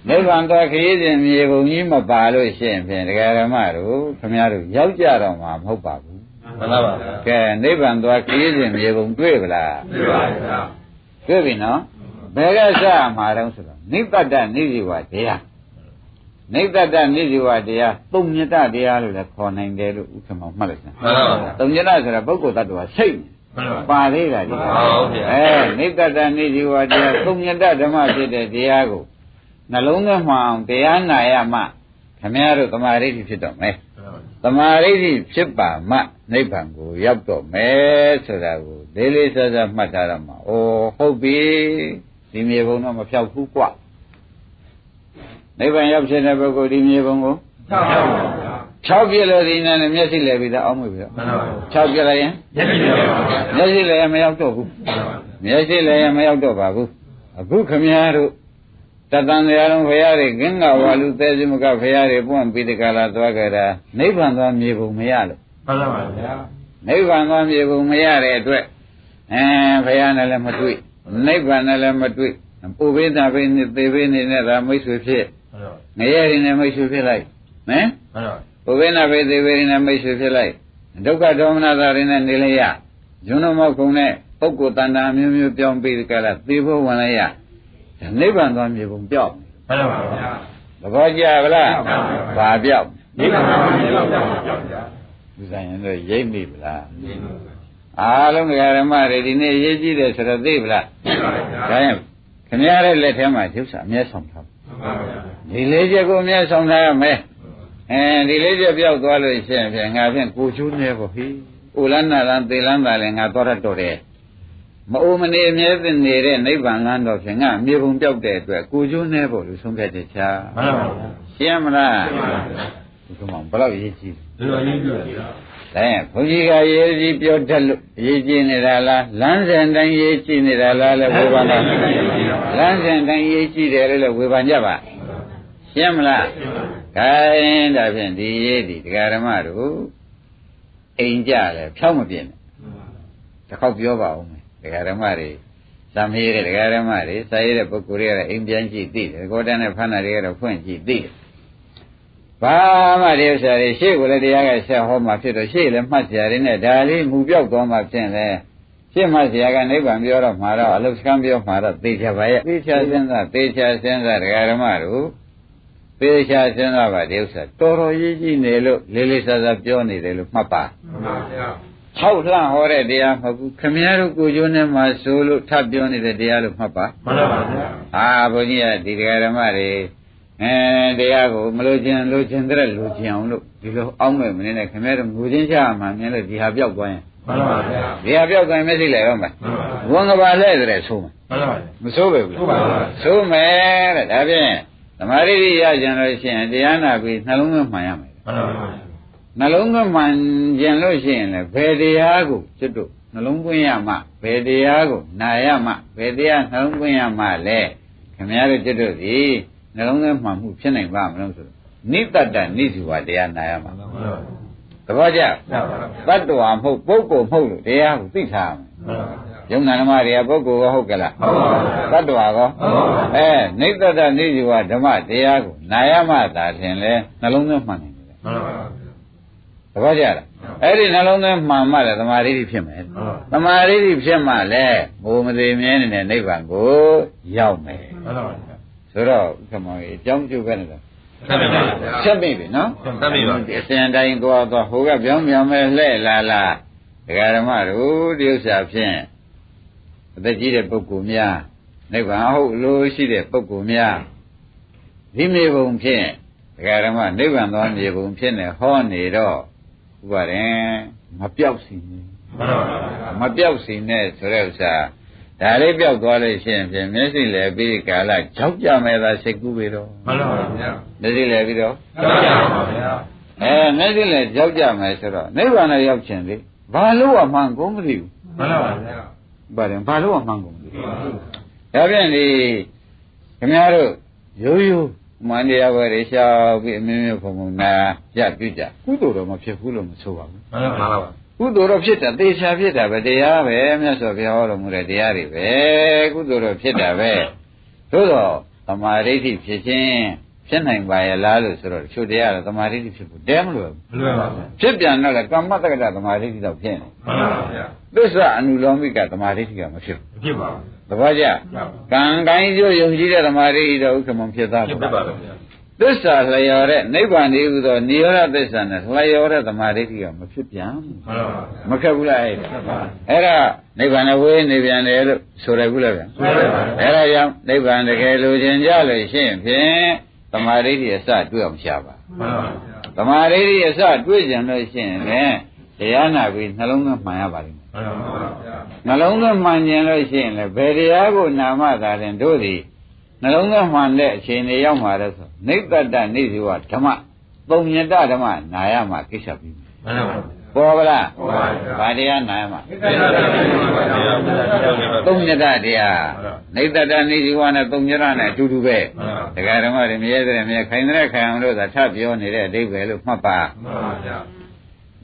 နိဗ္ဗာန်သွားခရီးစဉ်မြေပုံကြီးမပါလို့ရှိရင်ဖြင့်ဒကာဓမ္မတို့ခမည်းတော်ရောက်ကြတော့မှာမဟုတ်ပါဘူးမှန်ပါပါကဲနိဗ္ဗာန်သွားခရီးစဉ်မြေပုံတွေ့ပလားတွေ့ပါဗျာတွေ့ပြီနော်ဘယ်ကစမှာတော့ဆိုတော့နိဗ္ဗတနိဇိဝတရားနိဗ္ဗတနိဇိဝတရားသုံးညတတရားလို့လည်းခေါ်နိုင်တယ်လို့ဥက္ကမောမှတ်လိုက်စမ်းမှန်ပါပါသုံးညတဆိုတာပုဂ္ဂိုလ်တ attva စိတ်ပါသေးတာဒီဟုတ်ပြီနိဗ္ဗတနိဇိဝတရားသုံးညတဓမ္မဖြစ်တဲ့တရားကိုနှလုံးသွင်းမှအောင်တရားနာရမှခမည်းတော်သမာဓိဖြစ်တော့မယ်သမာဓိဖြစ်ပါမှနိဗ္ဗာန်ကိုရောက်တော့မယ်ဆိုတာကိုလေးလေးစားစားမှတ်ထားရမှာဩဟုတ်ပြီဒီမြေပုံတော့မဖြောက်ဘူးကွနိဗ္ဗာန်ရောက်ဖြစ်တဲ့ပုဂ္ဂိုလ်ဒီမြေပုံကိုဖြောက်ပြလို့ဒီနာနဲ့မျက်စိလဲပြီးတော့အောင်းမွေပြီးတော့ဖြောက်ပြလိုက်ရင်မျက်စိလဲမရောက်တော့ဘူးမျက်စိလဲမရောက်တော့ပါဘူးအခုခမည်းတော်တတန်တရားလုံးဖရာတွေကင်းကဝါလူသဲစမကဖရာတွေပွန့်ပြီးတကလာသွားကြတာနိဗ္ဗာန်သွားမြေပုံမရလို့မှန်ပါဗျာနိဗ္ဗာန်သွားမြေပုံမရတဲ့အတွက်ဖရာနဲ့လည်းမတွေ့နိဗ္ဗာန်နဲ့လည်းမတွေ့ပုဗ္ဗေဒဘိနေသေဘိနေနဲ့ဒါမိတ်ဆွေဖြစ်ငရဲတွေနဲ့မိတ်ဆွေဖြစ်လိုက်ဟမ်ပုဗ္ဗေဒဘိသေဘိနေနဲ့မိတ်ဆွေဖြစ်လိုက်ဒုက္ခဒေါမနတာတွေနဲ့နေလိုက်ရဇွန်းတော်မောက်ကုံနဲ့ပုဂ္ဂိုလ်တန်တာမျိုးမျိုးပြောင်းပြီးတကလာသေဖို့ဝင်လိုက်ရနိဗ္ဗာန်သွားမြေပုံပြောက်မှန်ပါဗျာသဘောကျဗလားဘာပြောက်နိဗ္ဗာန်သွားမြေပုံပြောက်ပါဗျာဒီဆိုင်ရင်တော့ရိပ်မိဗလားရိပ်ပါဗျာအားလုံးဓမ္မတွေဒီနေ့ရေးကြည့်တယ်ဆိုတော့သိဗလားသိပါဗျာဒါရင်ခင်ဗျားရဲ့လက်ထဲမှာရုပ်စာအမြဲဆောင်ထားပါဗျာဒီလေးချက်ကိုအမြဲဆောင်ထားရမယ်ဒီလေးချက်ပြောက်သွားလို့ရှိရင်ဖြင့်ငါဖြင့်ကိုချိုးနေပေါ့ဟိဥလန်းနာလန်းသေလန်းသာလည်းငါသွားရတော့တယ်မအိုမနေအမြဲတည်းနေတဲ့နိဗ္ဗာန်လမ်းတော်ဖြင့်ငါမြေပုံပြောက်တဲ့အတွက်ကိုကျိုးနေဖို့လို့ဆုံးဖြတ်ချက်ချမှန်ပါဗျာရှင်းမလားရှ ဥက္ကမောင်ဘယ်လောက်ရေးကြည့်လဲတော်ရေးကြည့်ဒါရင်ဘုန်းကြီးကရေးကြည့်ပြောတတ်လို့ရေးကြည့်နေတာလားလမ်းစဉ်တိုင်းရေးကြည့်နေတာလားလဲဝေဘာနာလမ်းစဉ်တိုင်းရေးကြည့်တယ်လို့ဝေဘာညပါရှင်းမလားခိုင်းဒါဖြင့်ဒီရေးဒီတရားဓမ္မတို့အိမ်ကြလဲဖြောင်းမပြင်းနဲ့တစ်ခေါက်ပြောပါဦးမယ်တရားဓမ္မတွေသံမေးတဲ့တရားဓမ္မတွေစာရေးတဲ့ပုဂ္ဂိုလ်တွေကအိမ်ပြန်ကြည့်သိတယ်ကိုယ်တန်းနဲ့ဖဏတွေကတော့ဖွင့်ကြည့်သိတယ်ဘာမှဒီဥစ္စာတွေရှေ့ကိုလည်းတရားကဆက်ဟောမှဖြစ်တော့ရှေ့လည်းမှတ်စရာတွေနဲ့ဒါလေးမူပြောက်သွားမှဖြစ်လဲရှေ့မှတ်စရာကနိဗ္ဗာန်ပြောတော့မှာတော့အလုစကံပြောမှာတော့သေချာပါရဲ့သေချာစဉ်းစားတရားဓမ္မတို့သေချာစဉ်းစားပါဒီဥစ္စာတော်တော်ကြီးကြီးနေလို့လေးလေးစားစားပြောနေတယ်လို့မှတ်ပါမှန်ပါဗျာဟောက်လှဟောတဲ့တရားမဟုတ်ဘူးခမည်းတော်ကိုကျိုးနဲ့မှဆိုလို့ထပ်ပြောနေတဲ့တရားလို့မှတ်ပါမှန်ပါဗျာဘုန်းကြီးကဒီတရားဓမ္မတွေတရားကိုမလို့ခြင်းတဲ့လိုချင်အောင်လို့ဒီလိုအောင်းမဲ့မနေနဲ့ခင်ဗျားတို့ငိုချင်းချမှမြင်လို့ဒီဟာပြောက်သွားရင်မှန်ပါဗျာဒီဟာပြောက်သွားရင်မရှိလဲရောမယ်ဝန်ကဘာလဲတဲ့ဆိုးမယ်မှန်ပါမဆိုးပဲဘူးဆိုးမယ်တဲ့ဒါဖြင့်သမာဓိရကြံလို့ရှိရင်တရားနာပြီးနှလုံးသွင်းမှန်ရမယ်မှန်ပါနှလုံးသွင်းမှန်ကြံလို့ရှိရင်လည်းဘယ်တရားကိုကျွတ်တို့နှလုံးသွင်းရမှဘယ်တရားကိုနာရမှဘယ်တရားနှလုံးသွင်းရမှလဲခင်ဗျားတို့ကျွတ်တို့ဒီနှလုံးသွင်းမှန်မှုဖြစ်နိုင်ပါမလို့ဆိုတော့နိတ္တနိစုဝတရားနာရမှာသဘောကျတတ္တဝါမဟုတ်ပုဂ္ဂိုလ်မဟုတ်လို့တရားကိုသိထားမယ်ယုံနာဓမ္မတွေကပုဂ္ဂိုလ်ကဟုတ်ကလားတတ္တဝါကောနိတ္တနိစုဝဓမ္မတရားကိုနာရမှသာထင်လဲနှလုံးသွင်းမှန်တယ်သဘောကျလားအဲ့ဒီနှလုံးသွင်းမှန်မှလည်းသမာဓိဖြစ်မယ်သမာဓိဖြစ်မှလည်းဘုံမသေးမြဲနေတဲ့နိဗ္ဗာန်ကိုရောက်မယ်ဆိုတော့ဥက္ကမောင်ကြီးအကြောင်းကျုပ်ပဲလားဆက်ပြီနော်ဆက်ပြီပါအစဉ်တိုင်းသွားဟိုကပြောင်းပြန်မဲ့လှဲ့လာဒကာဓမ္မတို့ဒီဥစ္စာဖြင့်အသက်ကြီးတဲ့ပုဂ္ဂိုလ်များနိဗ္ဗာန်ဟုတ်လို့ရှိတဲ့ပုဂ္ဂိုလ်များဒီမြေပုံဖြင့်ဒကာဓမ္မနိဗ္ဗာန်သွားမြေပုံဖြစ်နေဟောနေတော့ဥပါရင်မပြောက်စီနေမပြောက်စီနဲ့ဆိုတဲ့ဥစ္စာဒါလေးပြောက်သွားလို့ရှိရင်ဖြင့်မျက်စိလည်းပြီးကာလကြောက်ကြမယ်သာစိတ်ကူးပြီတော့မှန်ပါဗျာမျက်စိလည်းပြီးတော့ကြောက်ကြပါဗျာမျက်စိလည်းကြောက်ကြမယ်ဆိုတော့နိဗ္ဗာန်လည်းရောက်ခြင်းလေဘာလို့အမှန်ကုန်မသိဘူးမှန်ပါဗျာပါတယ်ဘာလို့အမှန်ကုန်မသိဘူးဒါပြန်ဒီခင်ဗျားတို့ရိုးရိုးမန္တရားပဲရှောက်ပြီးအမျိုးမျိုးဖုံဖုံနာရပြကြကုသိုလ်တော့မဖြစ်ဘူးလို့မဆိုပါဘူးမှန်ပါပါကုသိုလ်တော့ဖြစ်တာသေချာဖြစ်တာပဲတရားပဲမြတ်စွာဘုရားဟောတော်မူတဲ့တရားတွေပဲကုသိုလ်တော့ဖြစ်တာပဲသို့တော့သမာဓိဖြစ်ခြင်းဖြစ်နိုင်ပါရဲ့လားလို့ဆိုတော့ချို့တရားတော့သမာဓိဖြစ်ဖို့တဲမလို့မလွယ်ပါဘူးဖြစ်ပြန်တော့လေကမ္မတက္ကတသမာဓိတော့ဖြစ်နေမှန်ပါဗျာသစ္စာအနုလောမိကသမာဓိကမဖြစ်ဘူးဖြစ်ပါဘူးသဘောကျကံကိုင်းကျိုးယုံကြည်တဲ့သမာဓိတော့ဥက္ကမဖြစ်သားဖြစ်ပါဗျာသစ္စာလျော်တဲ့နိဗ္ဗာန်တည်းဟူသောနိရောဓသစ္စာနဲ့လျော်တဲ့သမာဓိကမဖြစ်ပြန်ဘူးမခက်ဘူးလားအဲ့ဒါနိဗ္ဗာန်ဝေးနေပြန်တယ်လို့ဆိုရဘူးလားဗျာအဲ့ဒါကြောင့်နိဗ္ဗာန်တကယ်လိုချင်ကြလို့ရှိရင်ဖြင့်သမာဓိအစတွေ့အောင်ရှားပါသမာဓိအစတွေ့ကြလို့ရှိရင်လည်းတရားနာပြီးနှလုံးသွင်းမှန်ရပါလိမ့်မယ်နှလုံးသွင်းမှန်ကျင်လို့ရှိရင်လည်းဘယ်တရားကိုနာမှသာရင်တို့သည်နှလုံးသွင်းမှန်တဲ့အခြေအနေရောက်မှာလဲဆိုနိတ္တနိဇေဝဓမ္မသုံးညတဓမ္မနာရမှာကိစ္စပြီးမှန်ပါပေါ်ပါလားပေါ်ပါဗျာဗာတရားနာရမှာသုံးညတတရားနိတ္တနိဇေဝနဲ့သုံးညတနဲ့အတူတူပဲဒကာဓမ္မတွေမြဲတဲ့မြဲခိုင်တဲ့ခိုင်အောင်လို့သာထပ်ပြောနေတဲ့အဓိပ္ပာယ်လို့မှတ်ပါမှန်ပါဗျာ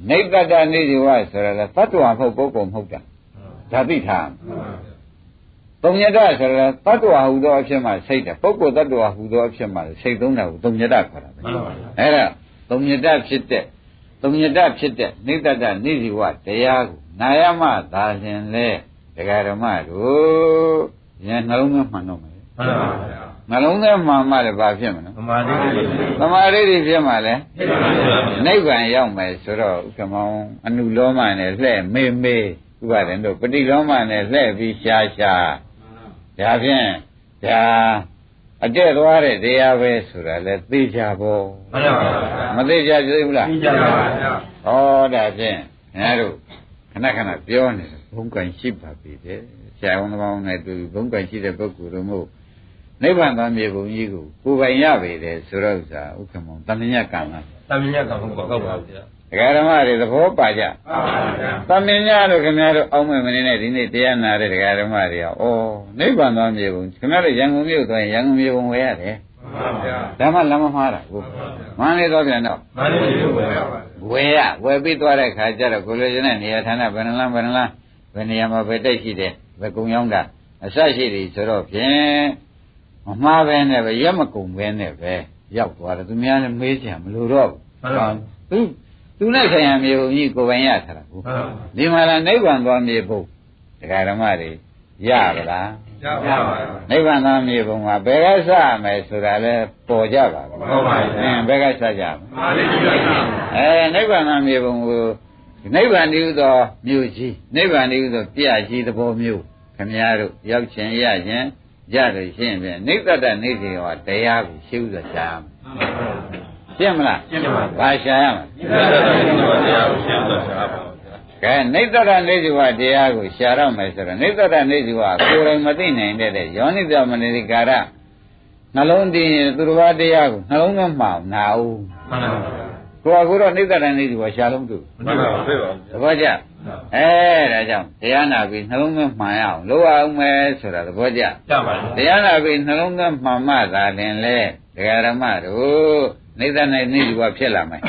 နိတ္တနိဇေဝဆိုတာကသတ္တဝါမဟုတ်ပုဂ္ဂိုလ်မဟုတ်တာဒါသိထားသုံးညတဆိုတာသတ္တဝါဟူသောအဖြစ်မှစိတ်တယ်ပုဂ္ဂိုလ်သတ္တဝါဟူသောအဖြစ်မှစိတ်သုံးတာကိုသုံးညတခေါ်တာပဲအဲ့ဒါသုံးညတဖြစ်တဲ့နိတ္တနိဇေဝတရားကိုနာယမသာခြင်းလဲဒကာဓမ္မတို့ဉာဏ်နှလုံးသွင်းမှန်တော့မယ်မှန်ပါဗျာနှလုံးသွင်းမှန်မှလည်းဘာဖြစ်မလဲသမာဓိဖြစ်မှလည်းနိဗ္ဗာန်ရောက်မယ်ဆိုတော့ဥက္ကမောင်အနုလောမနဲ့လှဲ့မေဥပါဒံတို့ပฏิလောမနဲ့လှဲ့ပြီးရှားဒါဖြင့်ဒါအတက်သွားတဲ့တရားပဲဆိုတာလဲသိကြပေါ့မှန်ပါဗျာမသိကြသေးဘူးလားသိကြပါဗျာဟောဒါဖြင့်ငါတို့ခဏပြောနေတယ်ဘုံကံရှိပါပြီတဲ့ဆရာဝန်ကောင်းနဲ့တူဘုံကံရှိတဲ့ပုဂ္ဂိုလ်တို့မို့နိဗ္ဗာန်သားမြေပုံကြီးကိုကိုယ်ပိုင်ရပေတယ်ဆိုတော့ဥစ္စာဥက္ကမောင်တဏှညကံလား သမင်ညကဟုတ်ပါဗျာဒကာဓမ္မတွေသဘောပါကြသမင်ညတို့ခင်ဗျားတို့အောင်းမဲ့မနေနဲ့ဒီနေ့တရားနာတဲ့ဒကာဓမ္မတွေကဩနိဗ္ဗာန်သွားမြေပုံခင်ဗျားတို့ရန်ကုန်မြို့သွားရင်ရန်ကုန်မြေပုံဝယ်ရတယ်ဓမ္မလမ်းမမှားတာကိုမန္တလေးတော့ပြန်တော့မန္တလေးမြို့ဝယ်ပြီးသွားတဲ့ခါကျတော့ကိုလိုချင်တဲ့နေရာဌာနဘယ်နှလားဘယ်နေရာမှာပဲတိုက်ရှိတယ်ဘယ်ကုံရောက်တာအစရှိတယ်ဆိုတော့ဖြင့်မမှားပဲနဲ့ပဲရက်မကုံပဲနဲ့ပဲရောက်သွားတယ်သူများလည်းမေးကြမလို့တော့ဘူးသူနဲ့ဆိုင်ရမြေပုံကြီးကိုယ်ပိုင်ရထားတာကိုဒီမှာလားနိဗ္ဗာန်သွားမြေပုံဒကာဓမ္မတွေရပါလားရပါပါနိဗ္ဗာန်သားမြေပုံမှာဘယ်ကစမယ်ဆိုတာလဲပေါ်ကြပါဘူးဟုတ်ပါဘူးဘယ်ကစကြမလဲနိဗ္ဗာန်သားမြေပုံကိုနိဗ္ဗာန်တည်းသောမြို့ကြီးနိဗ္ဗာန်တည်းသောပြကြီးသဘောမျိုးခင်ဗျားတို့ရောက်ခြင်းရခြင်းကြလို့ရှိရင်ဖြင့်နိဗ္ဗတနေစီဟောတရားကိုရှင်းဥစွာရှားရှင်းမလားရှင်းပါပါဘာရှားရမလဲတရားကိုရှင်းဥစွာရှားပါကဲနိဗ္ဗတနေစီဟောတရားကိုရှားတော့မယ်ဆိုတော့နိဗ္ဗတနေစီဟောကိုယ်တိုင်မသိနိုင်တဲ့ယောနိတမနတိကာရနှလုံးသွင်းသူတော်ဘာတရားကိုနှလုံးသွင်းမှောင်နာဦးမှန်ပါကိုယ်ကတော့နိဗ္ဗတနေစီဟောရှားလုံးတူမှန်ပါပါသဘောကျဒါကြောင့်တရားနာပြီးနှလုံးသွင်းမှန်ရအောင်လုပ်အောင်မယ်ဆိုတာသဘောကျတရားနာပြီးနှလုံးသွင်းမှန်မှသာလင်လေဒကာရမတို့နိဗ္ဗာန်နဲ့နိဗ္ဗာန်ဖြစ်လာမယ်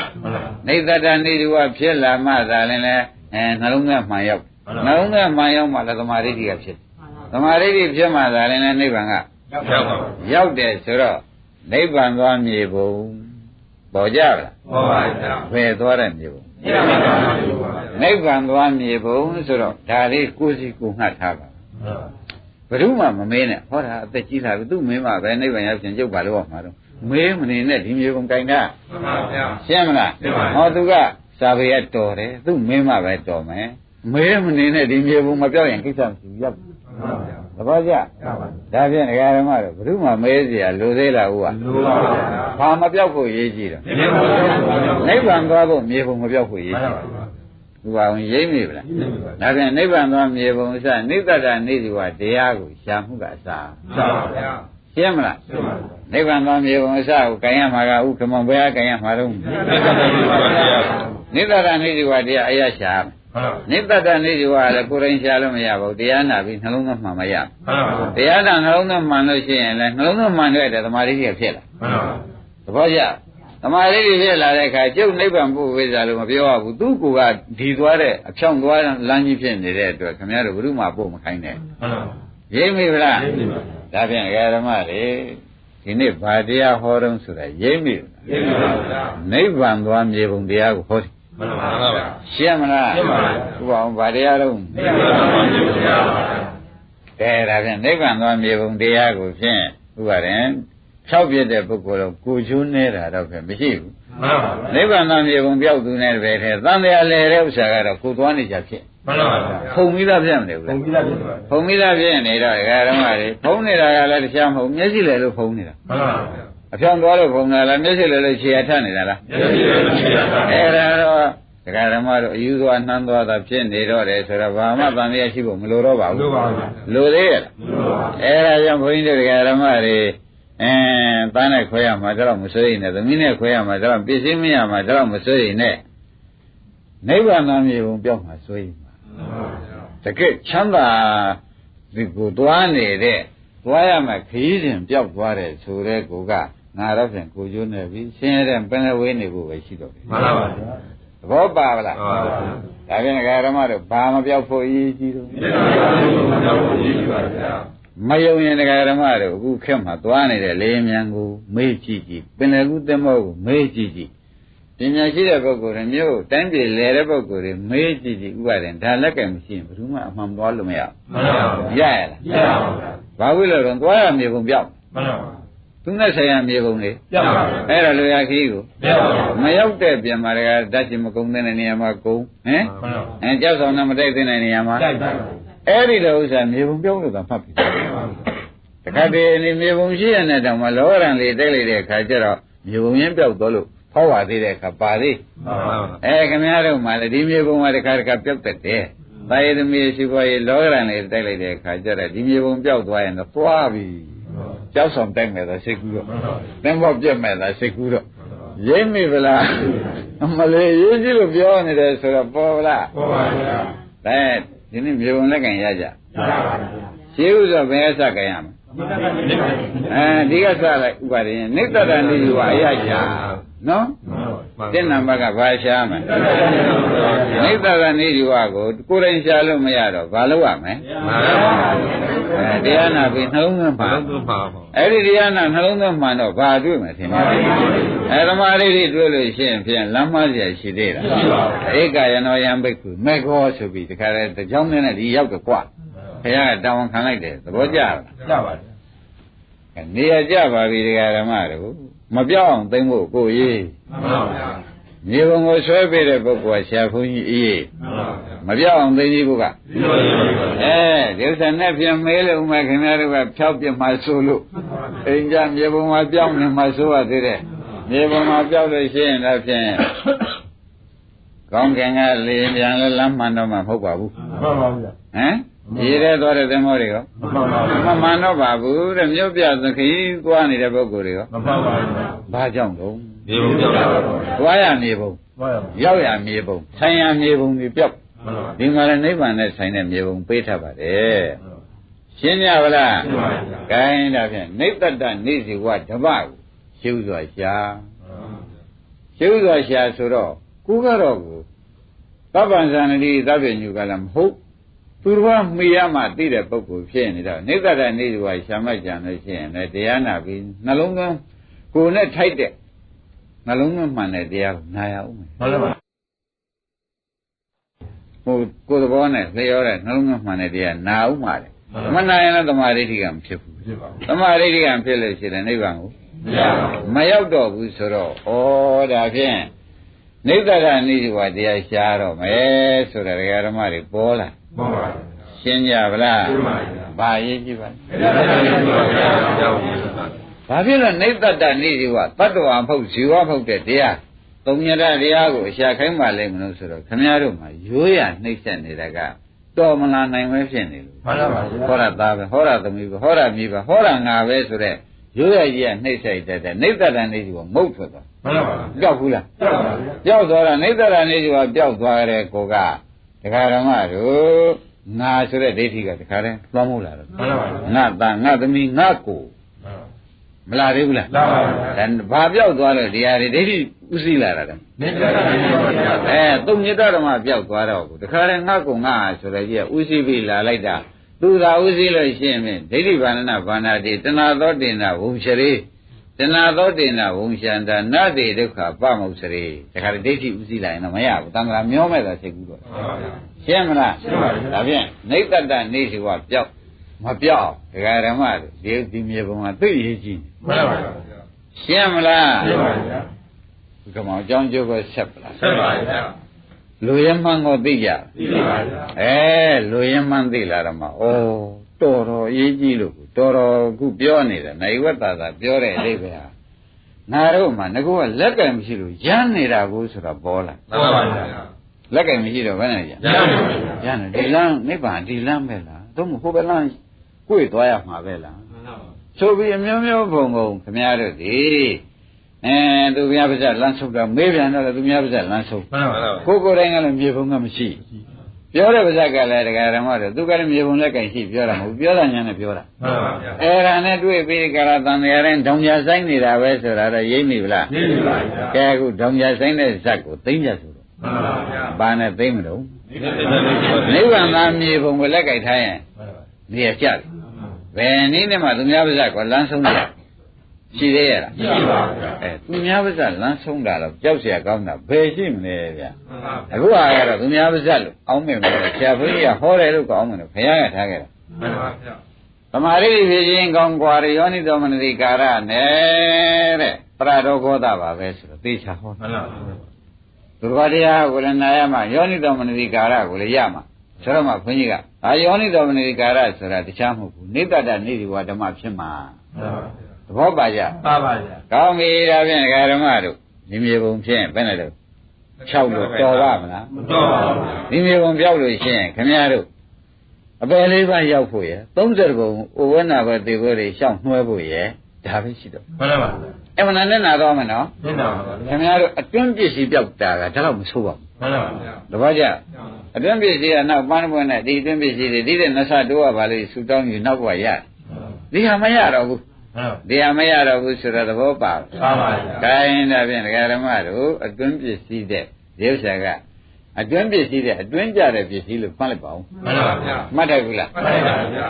နိဗ္ဗာန်နိဗ္ဗာန်ဖြစ်လာမှသာလင်လေနှလုံးသွင်းမှန်ရောက်နှလုံးသွင်းမှန်ရောက်မှလည်းသမာဓိကဖြစ်သမာဓိဖြစ်မှသာလင်လေနိဗ္ဗာန်ကရောက်တယ်ဆိုတော့နိဗ္ဗာန်သွားမြေပုံပေါ်ကြလားပေါ်ပါဗျာဘယ်သွားတဲ့မြေပုံနိဗ္ဗာန်သွားမြေပုံဆိုတော့ဒါလေးကိုယ်စီကိုငှတ်ထားပါဘယ်သူမှမမေးနဲ့ဟောတာအသက်ကြီးတာသူမင်းမှပဲနိဗ္ဗာန်ရောက်ခြင်းကြုတ်ပါလို့ဟောမှာတော့မေးမနေနဲ့ဒီမြေပုံကြိုင်တာမှန်ပါဗျာရှင်းမလားဟောသူကစာပေရတော်တယ်သူမင်းမှပဲတော်မယ်မေးမနေနဲ့ဒီမြေပုံမပြောက်ရင်ကိစ္စမရှိရောက်သဘောကျဒါဖြင့်ဒကာဓမ္မတို့ဘယ်သူမှမေးเสียလိုသေးလားဟုတ်ကလိုပါဗျာဘာမပြောက်ဖို့ရေးကြည့်တော့နိဗ္ဗာန်သွားဖို့မြေပုံမပြောက်ဖို့ရေးကြည့်သူပါဝင်ရိမ့်မိဗလားဒါဖြင့်နိဗ္ဗာန်သွားမြေပုံအစနိဗ္ဗတနေစီဝတရားကိုရှာမှုကအစပါဗျာရှင်းမလားနိဗ္ဗာန်သွားမြေပုံအစကိုကြင်ရမှာကဥက္ကမဘယ်ဟာကြင်ရမှာတော့နိဗ္ဗာန်နေစီဝတရားအရရှာနိဗ္ဗတနေစီဝလည်းကိုယ်တိုင်ရှာလို့မရဘူးတရားနာပြီးနှလုံးသွင်းမှမရဘူးတရားနာနှလုံးသွင်းမှလို့ရှိရင်လည်းနှလုံးသွင်းမှတဲ့သမာဓိကြီးဖြစ်လာသဘောကျသမာဓိကြီးဖြစ်လာတဲ့အခါကျုပ်နိဗ္ဗာန်ပို့ဝိဇ္ဇာလို့မပြောရဘူးသူ့ကိုယ်ကဒီသွားတဲ့အဖြောင်းသွားလမ်းကြီးဖြစ်နေတဲ့အတွက်ခင်ဗျားတို့ဘုရုမပို့မခိုင်းနဲ့ရိပ်မိဗလားဒါဖြင့်ဓမ္မတွေဒီနေ့ဗာတရားဟောတုံးဆိုတာရိပ်မိနိဗ္ဗာန်သွားမြေပုံတရားကိုဟောတယ်မှန်ပါပါရှင်းမလားရှင်းပါပါဥပအောင်ဗာတရားတော့နိဗ္ဗာန်သွားမြေပုံတရားပါဒါဖြင့်နိဗ္ဗာန်သွားမြေပုံတရားကိုဖြင့်ဥပါရင်ဖြောက်ပြတဲ့ပုဂ္ဂိုလ်တော့ကိုချိုးနေတာတော့ပဲမရှိဘူးမှန်ပါပါနိဗ္ဗာန်သွားမြေပုံပြောက်သူနဲ့ပဲထဲသံဃာလဲတဲ့ဥစ္စာကတော့ကိုသွားနေကြဖြစ်မှန်ပါပါဖုံမိသားဖြစ်မနေဘူးလားဖုံမိသားဖြစ်နေတော့ဓမ္မတွေဖုံနေတာကလည်းတရားမဟုတ်မျက်စိလဲလို့ဖုံနေတာမှန်ပါပါအဖြောင်းသွားလို့ဖုံတာလားမျက်စိလဲလို့ခြေရထနေတာလားမျက်စိလဲလို့ခြေရထအဲ့ဒါတော့ဓမ္မတို့အယူသွားနှမ်းသွားတာဖြစ်နေတော့တယ်ဆိုတော့ဘာမှတန်တရားရှိဖို့မလိုတော့ပါဘူးလိုပါဘူးလိုသေးရဲ့အဲ့ဒါကြောင့်ဘုန်းကြီးတို့ဓမ္မတွေသားနဲ့ခွဲရမှာတော့မစိုးရိမ်နဲ့သမီးနဲ့ခွဲရမှာတော့ပစ္စည်းမရမှာတော့မစိုးရိမ်နဲ့နိဗ္ဗာန်မြေပုံပြောက်မှာစိုးရိမ်မှာတကယ်ချမ်းသာဒီကိုသွားနေတဲ့သွားရမှာခရီးစဉ်ပြောက်သွားတယ်ဆိုတဲ့ကိုကငါတော့ဖြင့်ကိုကျိုးနေပြီဆင်းရဲတဲ့ပင်လယ်ဝေးနေဖို့ပဲရှိတော့တယ်မှန်ပါပါသဘောပါဗလားဒါဖြင့်ဓမ္မတို့ဘာမပြောက်ဖို့အရေးကြီးတော့မယုံရင်ဓမ္မတို့အခုခက်မှာသွားနေတဲ့လေမြန်ကိုမေးကြည့်ကြည့်ပင်လယ်ကူးသင်္ဘောကိုမေးကြည့်ကြည့်ပညာရှိတဲ့ပုဂ္ဂိုလ်တွေမျိုးတိုင်းပြည်လဲတဲ့ပုဂ္ဂိုလ်တွေမေးကြည့်ကြည့်ဥပါဒေဒါလက်ကံမရှိရင်ဘယ်သူမှအမှန်သွားလို့မရဘူးရရလားရပါဘူးဘာဖြစ်လို့လဲသွားရမြေပုံပြောက်မှန်ပါဘူးသူနဲ့ဆိုင်ရမြေပုံလေပြောက်ပါဘူးအဲ့ဒါလိုရခီးကိုပြောက်ပါဘူးမရောက်တဲ့ပြင်မှာတကဓာတ်ချင်မကုန်းတဲ့နေရာမှာကုန်းဟမ်ကြောက်ဆောင်နဲ့မတိုက်တဲ့နေရာမှာတိုက်ပါဘူးအဲ့ဒီလိုဥစ္စာမြေပုံပြောက်လို့သာဖတ်ပြီတခါတည်းအနေမြေပုံရှိရတဲ့တောင်မှလောကရန်လေးတိုက်လိုက်တဲ့အခါကျတော့မြေပုံရင်းပြောက်သွားလို့ဟောပါသေးတဲ့အခါပါသေးခင်ဗျားတို့မှလည်းဒီမြေပုံမှာတခါပြောက်တတ်တယ်သာယသမီးရှိပေါ်ရေးလောကရန်လေးတိုက်လိုက်တဲ့အခါကျတော့ဒီမြေပုံပြောက်သွားရင်တော့သွားပြီကြောက်ဆောင်တိုက်မဲ့သာစိတ်ကူးတော့သင်္ဘောပြက်မဲ့သာစိတ်ကူးတော့ ရင်းမိဗလားမလေးရေးကြည့်လို့ပြောနေတယ်ဆိုတော့ပေါ်ဗလားပေါ်ပါဗျာဒီနေ့မြေပုံလက်ကင်ရကြရပါပါရှင်းဥစွာဘယ်အစကင်ရမလဲဒီကစလိုက်ဥပါဒရင်နိတ္တတနိယူဝအရရှာနော်တဲ့နံပါတ်ကဘာရှာမလဲနိတ္တတနိယူဝကိုကိုယ်တိုင်ရှာလို့မရတော့ဘာလုပ်ရမလဲတရားနာပြီးနှလုံးသွင်းပါအဲ့ဒီတရားနာနှလုံးသွင်းမှတော့ဘာတွေ့မလဲထင်တယ်ဓမ္မရိဋ္ဌိတွေ့လို့ရှိရင်ဖြင့်လမ်းမစရာရှိသေးတာဧကယနောယံဘိက္ခုမေခောဆိုပြီးတခါတည်းတကြောင်းနဲ့ဒီရောက်တော့ကွာဘုရားကတောင်းခံလိုက်တယ်သဘောကျလားကျပါပြီနေရာကျပါပြီတရားဓမ္မတို့မပြောင်းအောင်သိမ့်ဖို့ကိုရေးမှန်ပါဗျာမြေပုံကိုဆွဲပေးတဲ့ပုဂ္ဂိုလ်ဆရာဘုန်းကြီးအေးမပြောင်းအောင်သိကြီးဖို့ကဒီဥစ္စာနဲ့ပြန်မေးလို့မှခင်ဗျားတို့ကဖြောက်ပြမှဆိုလို့အိမ်ကြမြေပုံမှာပြောင်းနေမှဆိုရသေးတယ်မြေပုံမှာပြောင်းလို့ရှိရင်တော့ဖြင့်ကောင်းကင်ကလေပြန်လဲလမ်းမှန်တော့မှမဟုတ်ပါဘူးမှန်ပါဗျာရေးရဲသွားတဲ့သင်္ဘောတွေရောမမှန်တော့ပါဘူးတဲ့မြို့ပြသခီးသွားနေတဲ့ပုဂ္ဂိုလ်တွေရောမမှန်ပါဘူးဘာကြောင့်တော့မြေပုံပြောက်တာသွားရမြေပုံရောက်ရမြေပုံဆိုင်ရမြေပုံတွေပြောက်ဒီမှာလည်းနိဗ္ဗာန်နဲ့ဆိုင်တဲ့မြေပုံပေးထားပါတယ်ရှင်းကြပါလားရှင်းပါပြီ။ခိုင်းတာဖြင့်နိတ္တတနိစီဝဓမ္မကိုရှင်းစွာရှာရှင်းစွာရှာဆိုတော့ကိုကတော့ကိုသဗ္ဗံဇာနတိသဗ္ဗညုကလည်းမဟုတ်သူတော်မှီရမှသိတဲ့ပုဂ္ဂိုလ်ဖြစ်နေတော့နိတ္တတနိစီဝရှာမှကြံလို့ရှိရင်လည်းတရားနာပြီးနှလုံးသွင်းကိုယ်နဲ့ထိုက်တဲ့နှလုံးသွင်းမှန်တဲ့တရားကိုနာရအောင်မှန်ပါပါကိုယ်သဘောနဲ့လျောတဲ့နှလုံးသွင်းမှန်တဲ့တရားနာအောင်ပါလေမနာရင်လည်းသမာဓိဋ္ဌိကမဖြစ်ဘူးသမာဓိဋ္ဌိကဖြစ်လို့ရှိတယ်နိဗ္ဗာန်ကိုမရောက်တော့ဘူးဆိုတော့ဩဒါဖြင့်နိတ္တရနိစ္စဝတရားရှားတော့မယ်ဆိုတဲ့ဓမ္မတွေပေါ်လာပေါ်ပါရှင်းကြဗလားရှင်းပါပြီဘာရေးကြည့်ပါဘာဖြစ်လို့နိတ္တတနိစ္စဝတတ္တဝါမဟုတ်ဇီဝမဟုတ်တဲ့တရားသုံးညတတရားကိုအရှာခိုင်းပါလိမ့်မလို့ဆိုတော့ခမည်းတော်မှာရိုးရနှိမ့်ဆက်နေတာကတော်မလာနိုင်ပဲဖြစ်နေလို့မှန်ပါပါဟောရသားပဲဟောရသမီးပဲဟောရမြေပဲဟောရငါပဲဆိုတဲ့ရိုးရကြီးကနှိမ့်ဆက်တဲ့နိတ္တတနိစ္စဝမဟုတ်ထွက်သွားမှန်ပါပါကြောက်ဘူးလားကြောက်သွားတာနိတ္တတနိစ္စဝကြောက်သွားတဲ့ကိုကဒကာဓမ္မတို့ငါဆိုတဲ့ဒိဋ္ဌိကတခါတည်းသွားမဟုတ်လားမှန်ပါပါငါသားငါသမီးငါကိုမလာသေးဘူးလားလာပါပါဘာပြောက်သွားလို့ဒီဟာတွေဒိဋ္ဌိဥသိလာတာလဲနိစ္စတာသုံးညတဓမ္မပြောက်သွားတော့တခါတည်းငါကုံငါဆိုတဲ့ကြီးကဥသိပြီးလာလိုက်တာသူသာဥသိလို့ရှိရင်ဒိဋ္ဌိဘာဏဘာနာတိတဏှာသောတင်နာဝုံရှရေတဏှာသောတင်နာဝုံရှန္တာနတ္တိဒုက္ခပမုစရေတခါတည်းဒိဋ္ဌိဥသိလိုက်ရင်တော့မရဘူးတန်ခါမျောမဲ့တာစိတ်ကူးတော့ရှင်းမလားရှင်းပါပြီဒါဖြင့်နိတ္တတနေစီဝပြောက်မပြောက်ဒကာဓမ္မတို့ဒီမြေပုံကသိရေးကြည့်မှန်ပါပါရှင်းမလားရှင်းပါဗျာဒီကမောင်အကြောင်းကျိုးကိုဆက်ပလားဆက်ပါဗျာလူရမှန်ကိုသိကြသိပါဗျာလူရမှန်သိလာတော့မှဩတော်တော်ရေးကြည့်လို့တော်တော်ခုပြောနေတယ်နိုင်ဝတ္တသာပြောတဲ့အလေးပဲဟာငါတို့မှငါကလက်ကံမရှိလို့ရမ်းနေတာကိုဆိုတော့ပေါ်လာမှန်ပါဗျာလက်ကံမရှိတော့ဘယ်နဲ့ရရမ်းတယ်ဒီလမ်းနိဗ္ဗာန်ဒီလမ်းပဲလားသို့မဟုတ်ဟိုဘက်လမ်းကိုယ်သွားရမှာပဲလားဆိုပြီးအမျိုးမျိုးဘုံဘုံခမည်းတော်ဒီသူများပါးစပ်လမ်းဆုပ်တော့မေးပြန်တော့သူများပါးစပ်လမ်းဆုပ်မှန်ပါပါကိုယ်တိုင်းကလည်းမြေပုံကမရှိပြောတဲ့ပါးစပ်ကလည်းတရားဓမ္မတော့သူကလည်းမြေပုံလက်ကင်ရှိပြောတာမဟုတ်ပြောတာညာနဲ့ပြောတာမှန်ပါဗျာအဲ့ဒါနဲ့တွေ့ပြီးကြလားတန်တရားတိုင်းဒုံညာဆိုင်နေတာပဲဆိုတာတော့ရိပ်မိဗလားရိပ်မိပါဗျာကဲအခုဒုံညာဆိုင်တဲ့ဇက်ကိုသိမ့်ကြဆိုတော့မှန်ပါဗျာဘာနဲ့သိမ့်မလို့နိဗ္ဗာန်သားမြေပုံကိုလက်ကင်ထားရင်နေရကြတယ်ဘယ်နည်းနဲ့မှသူများပါးစပ်ကလမ်းဆုံးတယ်ရှိသေးရလားရှိပါဗျာသူများပါးစပ်လမ်းဆုံးတာတော့ကြောက်เสียကောင်းတာဘယ်ရှိမလဲဗျာအခုဟာကတော့သူများပါးစပ်လို့အောင်းမယ်မလို့ဆရာဘုန်းကြီးကဟောတယ်လို့ကောင်းမယ်လို့ဘုရားကထားခဲ့တာမှန်ပါဗျာသမာဓိဖြစ်ခြင်းကောင်းกว่าယောနိသောမနတိကာရနဲ့တဲ့ပရဒောဂောသပါပဲဆိုတော့သေချာဟောမှန်ပါဗျာသူတော်တရားကိုလည်းနာရမှာယောနိသောမနတိကာရကိုလည်းရမှာဆိုတော့မှဘုန်းကြီးကယောနိသောမနတိကာရဆိုတာတခြားမဟုတ်ဘူးနိတ္တတနိတိဝဓမ္မဖြစ်မှာသဘောပါကြပါပါဗျာကောင်းပြီဒါဖြင့်ဓမ္မတို့ဒီမြေပုံဖြင့်ဘယ်နဲ့လို့6လို့တော်ပါမလားမတော်ပါဘူးဒီမြေပုံပြောက်လို့ရှိရင်ခင်ဗျားတို့အပယ်လေးပါးရောက်ဖို့ရ30ပုံဩဝနာဘတေဘတွေရှောက်နှွှဲဖို့ရ ဒါပဲရှိတော့ မှန်ပါပါအဲ့မနာနဲ့နာတော့မယ်နော် မှန်ပါပါခင်ဗျားတို့အတွင်းပစ္စည်းပြောက်တာကဒါတော့မဆိုးပါဘူး မှန်ပါပါ တပည့်ကြအတွင်းပစ္စည်းကနောက်ပန်းပွင့်နဲ့ဒီအတွင်းပစ္စည်းတွေဒီတဲ့နဆတိုးရပါလေဆူတောင်းယူနောက်ဘဝရဒီဟာမရတော့ဘူးဒီဟာမရတော့ဘူးဆိုတော့သဘောပါပါပါဗျာ ဒါရင်ဒါဖြင့်ဒကာဓမ္မတို့အတွင်းပစ္စည်းတဲ့ဒီဥစ္စာကအတွင်းပစ္စည်းတဲ့အတွင်းကြတဲ့ပစ္စည်းလို့မှတ်လိုက်ပါဦး မှန်ပါဗျာ မှတ်တယ်ဘူးလား မှန်ပါဗျာ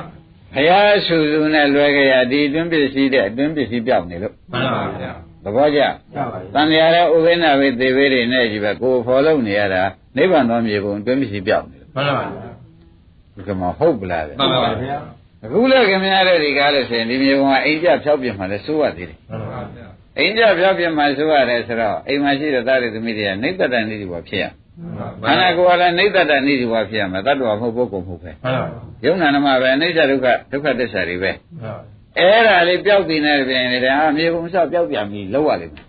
ဘုရားဆူဆူနဲ့လွယ်ကြရဒီအတွင်းပစ္စည်းတဲ့အတွင်းပစ္စည်းပြောက်နေလို့ မှန်ပါဗျာ သဘောကျ ပါပါ တန်လျာတဲ့ဥပိ္ပနာဝိသေဝေတွေနဲ့ကြီးပဲကိုယ်ဖော်လို့နေရတာနိဗ္ဗာန်တော်မြေပုံအတွင်းပစ္စည်းပြောက်နေလို့ မှန်ပါဗျာ ဒီကမှာဟုတ်ပလားဗျ မှန်ပါဗျာ အခုလည်းခင်ဗျားတို့ဒီကားလို့ဆိုရင်ဒီမြေပုံကအိမ်ကြဖြောက်ပြမှလည်းစိုးရသေးတယ် မှန်ပါဗျာ အိမ်ကြဖြောက်ပြမှစိုးရတယ်ဆိုတော့အိမ်မှာရှိတဲ့သားတွေသမီးတွေကနိဗ္ဗာန်နိတိဘဝဖြစ်ရခန္ဓာကိုယ်ကလည်းနိဗ္ဗာန်နိတိဘဝဖြစ်ရမှာတတ္တဝါမဟုတ်ပုဂ္ဂိုလ်မဟုတ်ပဲ မှန်ပါ ယုံနာနမပဲအနိစ္စဒုက္ခသစ္စာတွေပဲ မှန်ပါ အဲ့ဒါလေးပျောက်ပြီးနေပြင်လေဒါမြေပုံဆောက်ပျောက်ပြန်ပြီးလောက်ရလိမ့်မယ်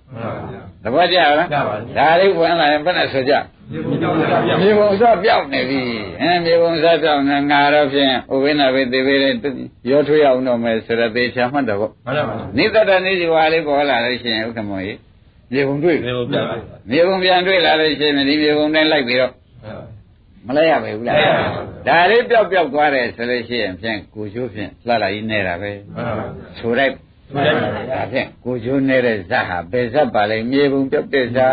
မှန်ပါဗျာ သဘောကျလား ကျပါပါ ဒါလေးဝင်လာရင်ဘယ်နဲ့ဆိုကြ မြေပုံကြောက်ကြောက်မြေပုံဆောက်ပျောက်နေပြီမြေပုံဆောက်ပျောက်နေငါတော့ဖြင့်ဥပိ္ပနာဝိသေဝေတွေရောထွေးအောင်တော့မယ်ဆိုတော့သေချာမှတ်တော့ မှန်ပါပါ နိတ္တနိစီဝါလေးပေါ်လာလို့ရှိရင်ဥက္ကမောကြီးမြေပုံတွေ့ မြေပုံပြပါ မြေပုံပြန်တွေ့လာလို့ရှိရင်ဒီမြေပုံတိုင်းလိုက်ပြီးတော့မလိုက်ရပါဘူးလားဒါလေးပျောက်သွားတယ်ဆိုလို့ရှိရင်ဖြင့်ကိုချိုးဖြင့်လှလာကြီးနေတာပဲ မှန်ပါ ဆိုလိုက်ဒါဖြင့်ကိုချိုးနေတဲ့ဇတ်ဟာဘယ်ဇတ်ပါလဲမြေပုံပျောက်တဲ့ဇတ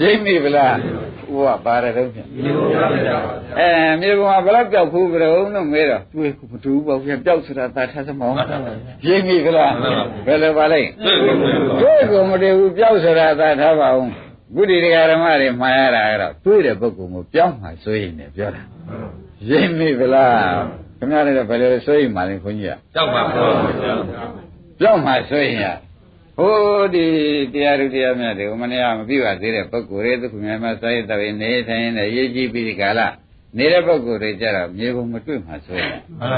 ်ရိပ်မိဗလားဟိုကပါရတော့ဖြင့် မြေပုံပြပါဗျာ မြေပုံကဘယ်တော့ပျောက်ဘူးကြုံလို့မဲတော့တွေ့မတူဘူးပေါ့ဖြင့်ပျောက်ဆိုတာသာထားသမောင်းရိပ်မိဗလားဘယ်လိုပါလဲတွေ့ကိုမတည်ဘူးပျောက်ဆိုတာသာထားပါအောင်ဘုဒ္ဓတရားဓမ္မတွေမှားရတာကတော့တွေ့တဲ့ပုဂ္ဂိုလ်ကိုပြောင်းမှဆိုရင်လည်းပြောတာရိပ်မိဗလားခင်ဗျားလည်းဘယ်လိုဆိုရင်မှလဲခွန်ကြီးက ကြောက်ပါဗျာ ပြောင်းမှဆိုရင်ဟိုဒီတရားဓုတရားမြတ်တွေမနေ့ကမပြည့်ပါသေးတဲ့ပုဂ္ဂိုလ်တွေသူကများမစာရေးတော်ရင်နေထိုင်နေရေးကြည့်ပြီးဒီကာလနေတဲ့ပုဂ္ဂိုလ်တွေကြတော့မြေပုံမတွေ့မှဆိုရင် မှန်ပါ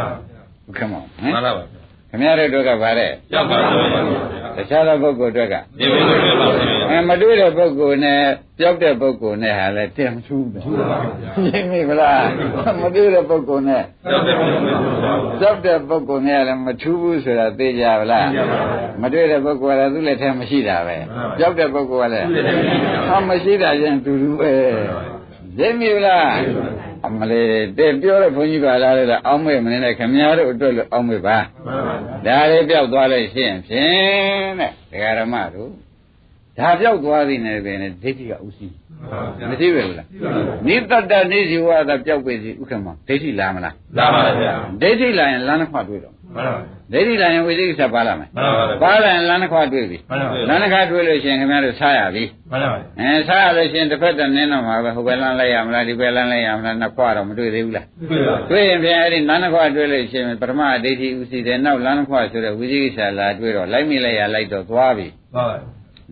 ဘုခမောဟ မှန် မ် ပါပါ ခင်ဗျားတို့ကဗါတဲ့ ကြောက်ပါဗျာ တခြားသောပုဂ္ဂိုလ်တွေက မြေပုံပြပါဗျာ မတွေ့တဲ့ပုဂ္ဂိုလ်နဲ့ပြောက်တဲ့ပုဂ္ဂိုလ်နဲ့ဟာလည်းတန်ထူးတယ်ရှင်းပြီမလားမတွေ့တဲ့ပုဂ္ဂိုလ်နဲ့ ကြောက်တယ်မြေပုံပြပါကြောက်တဲ့ပုဂ္ဂိုလ်နဲ့လည်းမထူးဘူးဆိုတာသိကြပါလားမတွေ့တဲ့ပုဂ္ဂိုလ်ကသူ့လက်ထဲမရှိတာပဲကြောက်တဲ့ပုဂ္ဂိုလ်ကလည်းဟာမရှိတာချင်းတူတူပဲသိပြီလားအမလေးတဲ့ပြောတဲ့ဘုန်းကြီးကလာတယ်အောင်းမေ့မနေနဲ့ခင်ဗျားတို့အတွက်လို့အောင်းမေ့ပါဒါလေးပြောက်သွားလို့ရှိရင်ဖြင့်တဲ့ဒကာရမတို့ဒါပြောက်သွားသည်နဲ့ပဲနဲ့ဒိဋ္ဌိကဥသိမသိပဲလားနိတ္တနိစီဝါဒပြောက်ပြီစီဥက္ကမဒိဋ္ဌိလာမလား လာပါဗျာ ဒိဋ္ဌိလာရင်လမ်းတစ်ခွတွေ့တော့ မှန်ပါ ဒိဋ္ဌိလာရင်ဝိသိကိစ္စပါလာမယ် မှန်ပါ ပါလာရင်လမ်းတစ်ခွတွေ့ပြီ မှန်ပါ လမ်းတစ်ခါတွေ့လို့ရှိရင်ခင်ဗျားတို့စားရပြီ မှန်ပါ စားရလို့ရှိရင်တစ်ဖက်တည်းနင်းတော့မှာပဲဟိုဘက်လမ်းလိုက်ရမလားဒီဘက်လမ်းလိုက်ရမလားနှစ်ခွတော့မတွေ့သေးဘူးလား တွေ့ပါ တွေ့ရင်ပြန်အဲ့ဒီလမ်းတစ်ခွတွေ့လို့ရှိရင်ပထမဒိဋ္ဌိဥသိတယ်နောက်လမ်းတစ်ခွဆိုတဲ့ဝိသိကိစ္စလာတွေ့တော့လိုက်မိလိုက်ရလိုက်တော့သွားပြီ ပါ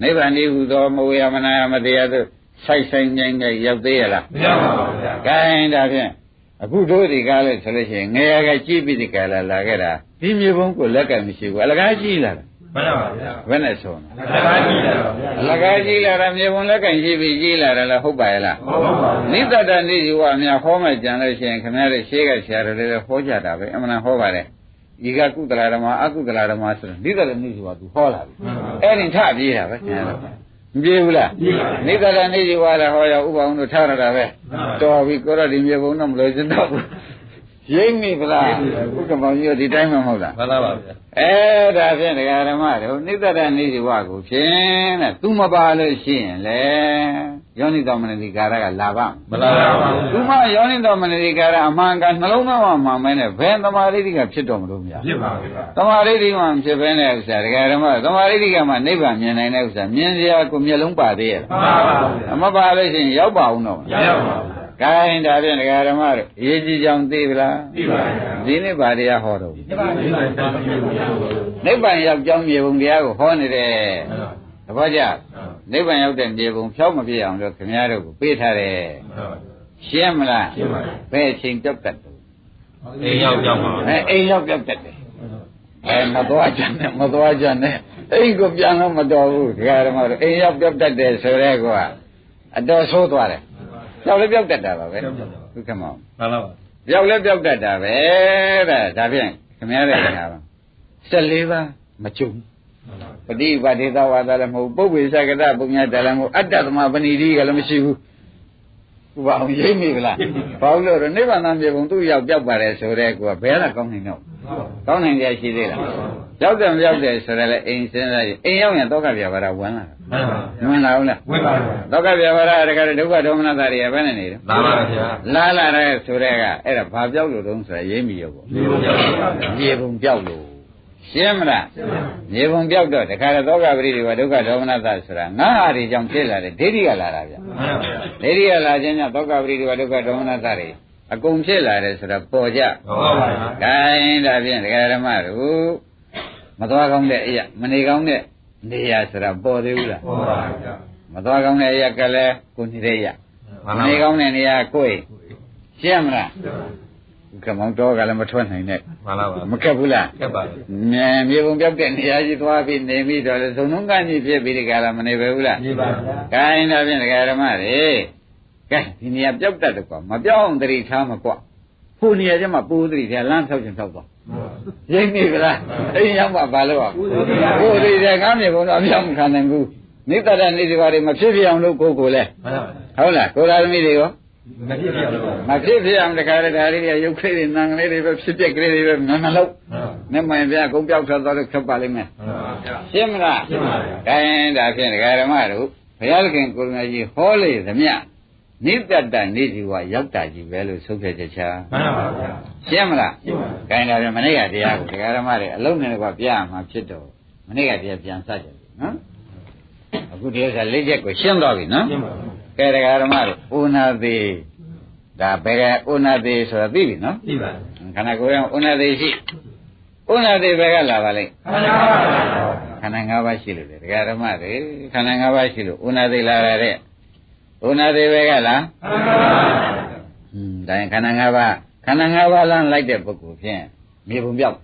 နိဗ္ဗာန်ဒီဟူသောမဝေယမနာယမတရားသို့ဆိုင်ဆိုင်ငိမ့်ငိမ့်ရောက်သေးရလား မရပါဘူးဗျာ ။ကိုင်းဒါဖြင့်အခုတို့ဒီကားလဲဆိုလို့ရှိရင်ငယ်ရကကြည့်ပြီးဒီကားလာခဲ့တာဒီမြေပုံကိုလက်ကမရှိဘူးအလကားကြည့်လာတာ မှန်ပါဗျာ ဘယ်နဲ့ဆုံးလဲ လက်ကားကြည့်လာပါဗျာ အလကားကြည့်လာတာမြေပုံလက်ကင်ရှိပြီးကြည့်လာတယ်လားဟုတ်ပါရဲ့လား ဟုတ်ပါပါ နိတ္တနိဇဝအများဟောမှကြံလို့ရှိရင်ခင်ဗျားတို့ရှေးကဆရာတော်တွေလည်းဟောကြတာပဲအမှန်ဟောပါတယ်ဒီကကုသလဓမ္မအကုသလဓမ္မဆိုတော့နိတ္တနိဇဝသူဟောလာပြီအဲ့ဒီထပြေးတာပဲခင်ဗျားတို့မပြေဘူးလားနိတ္တနိဇဝလည်းဟောရဥပအောင်တို့ထားရတာပဲတော်ပြီကိုရဒီမြေပုံတော့မလို့စတော့ရိမ့်မိဗလားဘုက္ကမောင်ကြီးဒီတိုင်းမှမဟုတ်လား မှန်ပါဗျာ ဒါဖြင့်ဒကာဓမ္မတို့နိတ္တနိဇဝကိုဖြင့်တဲ့သူမပါလို့ရှိရင်လေယောနိတော်မနတိကာရကလာပါ မလာပါဘူး သူမယောနိတော်မနတိကာရအမှန်ကနှလုံးသားမှာမှန်မဲနဲ့ဘယ်သမာဓိတိကဖြစ်တော်မလို့မရ ဖြစ်ပါဗျာ သမာဓိတိမှဖြစ်ပဲတဲ့ဥစ္စာဒကာဓမ္မသမာဓိတိကမှနိဗ္ဗာန်မြင်နိုင်တဲ့ဥစ္စာမြင်စရာကိုမျက်လုံးပါသေးရဲ့ မှန်ပါဗျာ မပါလို့ရှိရင်ရောက်ပါအောင်တော့ မရပါဘူး ကိုင်းဒါဖြင့်ဒကာဓမ္မတို့အရေးကြီးကြောင်သိဗလား သိပါဗျာ ဒီနေ့ဗာတရားဟောတော့ ဒီပါဒီပါတာမြေပုံရပါဘူး နိဗ္ဗာန်ရောက်ကြောင်းမြေပုံတရားကိုဟောနေတယ်သဘောကျနိဗ္ဗာန်ရောက်တဲ့မြေပုံဖြောက်မပြအောင်လို့ခင်ဗျားတို့ကိုပေးထားတယ်ရှင်းမလား ရှင်းပါပြီ ဘယ်အချိန်ပြောက်တတ်တယ် အိမ်ရောက်ကြောက်ပါ အိမ်ရောက်ပြောက်တတ်တယ်မသွားကြနဲ့မသွားကြနဲ့အိမ်ကိုပြန်လို့မတော်ဘူးဒကာဓမ္မတို့အိမ်ရောက်ပြောက်တတ်တယ်ဆိုရဲကအတော်ဆိုးသွားတယ်ပြောက်လည်းပြောက်တတ်တာပါပဲဒုက္ခမောင် မှန်ပါပါ ပြောက်လည်းပြောက်တတ်တာပဲတဲ့ဒါဖြင့်ခင်ဗျားတို့က14ပါး မကျုံပฏิပါဒေသဝါဒလည်းမဟုတ်ပုပ္ပေသကတပုံညာတလည်းမဟုတ်အတ္တသမပဏိတိကလည်းမရှိဘူးဥပအောင်ရိပ်မိကလားဘာလို့လဲနိဗ္ဗာန်မြေပုံသူ့ရောက်ပြောက်ပါတယ်ဆိုတဲ့ကွာဘယ်လားကောင်းနိုင်တော့ကောင်းနိုင်ကြရှိသေးလားရောက်တယ်မရောက်တယ်ဆိုတော့လေအိမ်စဉ်းစားရင်အိမ်ရောက်ရင်ဒုက္ခပြဘာရဝင်လာဝင်လာဘူးလားဝင်ပါဘူးဒုက္ခပြဘာရတကယ်ဒုက္ခဒေါမနတာတွေဘယ်နဲ့နေလဲလာပါဗျာလာတဲ့ဆိုတဲ့ကအဲ့ဒါဘာပြောက်လို့တုံးဆိုရရိပ်မိရောပေါ့မြေပုံပြောက်လို့ရှင်းမလားမြေပုံပြောက်တော့တခါတော့ဒုက္ခပရိဒီဝဒုက္ခဒေါမနတာဆိုတာငါးဟာတွေကြောင့်ဖြစ်လာတဲ့ဒိဋ္ဌိကလာတာဗျဒိဋ္ဌိကလာခြင်းကြောင့်ဒုက္ခပရိဒီဝဒုက္ခဒေါမနတာတွေအကုန်ဖြစ်လာတယ်ဆိုတာပေါ်ကြဟုတ်ပါဘူး။ဒါရင်ဒါဖြင့်ဒကာဓမ္မတို့မသွားကောင်းတဲ့အရာမနေကောင်းတဲ့နေရာဆိုတာပေါ်သေးဘူးလားပေါ်ပါဗျာမသွားကောင်းတဲ့အရာကလည်းကိုနေတဲ့ရမနေကောင်းတဲ့နေရာကိုရှင်းမလားကမောင်တော်ကလည်းမထွက်နိုင်နဲ့မှန်ပါပါမကက်ဘူးလားကက်ပါမြေပုံပြောက်တဲ့နေရာကြီးသွားပြီးနေပြီးတော့လေသုံးလုံးကကြီးဖြစ်ပြီးဒီကလာမနေပဲဘူးလားနေပါဗျာ။ဒါရင်ဒါဖြင့်ဒကာဓမ္မတွေကဲဒီနေရာပြောက်တတ်တယ်ကွာမပြောက်အောင်တတိထားမကွာဖို့နေရာကျမှပိုးတတိထားလမ်းဖြောက်ချင်ဖြောက်သွားရိမ့်နေကြလားအိမ်ရောက်မှဘာလို့ပိုးတတိထားကားမြေပုံတော့အပြောင်းမခံနိုင်ဘူးနိတ္တရနေဒီပါတွေမဖြစ်ဖြစ်အောင်လို့ကိုယ်လဲဟုတ်လားကိုယ်သားသမီးတွေရောမဖြစ်ဖြစ်အောင်တခါတည်းဒါလေးတွေရုပ်ကလေးတွေနာငလေးတွေပဲဖြစ်ပြက်ကလေးတွေပဲနန်းလုံးနဲ့မှန်ပြကုန်းပြောက်ထွက်သွားလို့ခက်ပါလိမ့်မယ်ရှင်းမလားရှင်းပါဗျာဒါရင်ဒါဖြင့်ဒကာဓမ္မတို့ဘုရားသခင်ကိုရမကြီးဟောလေသမျှနိတ္တတနေစီဝါရောက်တာကြီးပဲလို့ဆုံးဖြတ်ချက်ချာမှန်ပါဗျာရှင်းမလားရှင်းပါခိုင်းတာပြန်မနေ့ကတရားကိုဒကာဓမ္မတွေအလုံးနဲ့ကွာပြရမှာဖြစ်တော့မနေ့ကတရားပြန်စကြတယ်နော်အခုဒီဥစ္စာ၄ချက်ကိုရှင်းသွားပြီနော်ရှင်းပါကဲဒကာဓမ္မတို့ဥနာသေးဒါဘယ်ကဥနာသေးဆိုတာသိပြီနော်သိပါခန္ဓာကိုယ်ရောဥနာသေးရှိဥနာသေးဘယ်ကလာပါလိမ့်ခန္ဓာ၅ပါးရှိလို့လေဒကာဓမ္မတွေခန္ဓာ၅ပါးရှိလို့ဥနာသေးလာရတဲ့ဥနာသေးပဲကလားဒါရင်ခန္ဓာ၅ပါးလမ်းလိုက်တဲ့ပုဂ္ဂိုလ်ဖြင့်မြေပုံပြောက်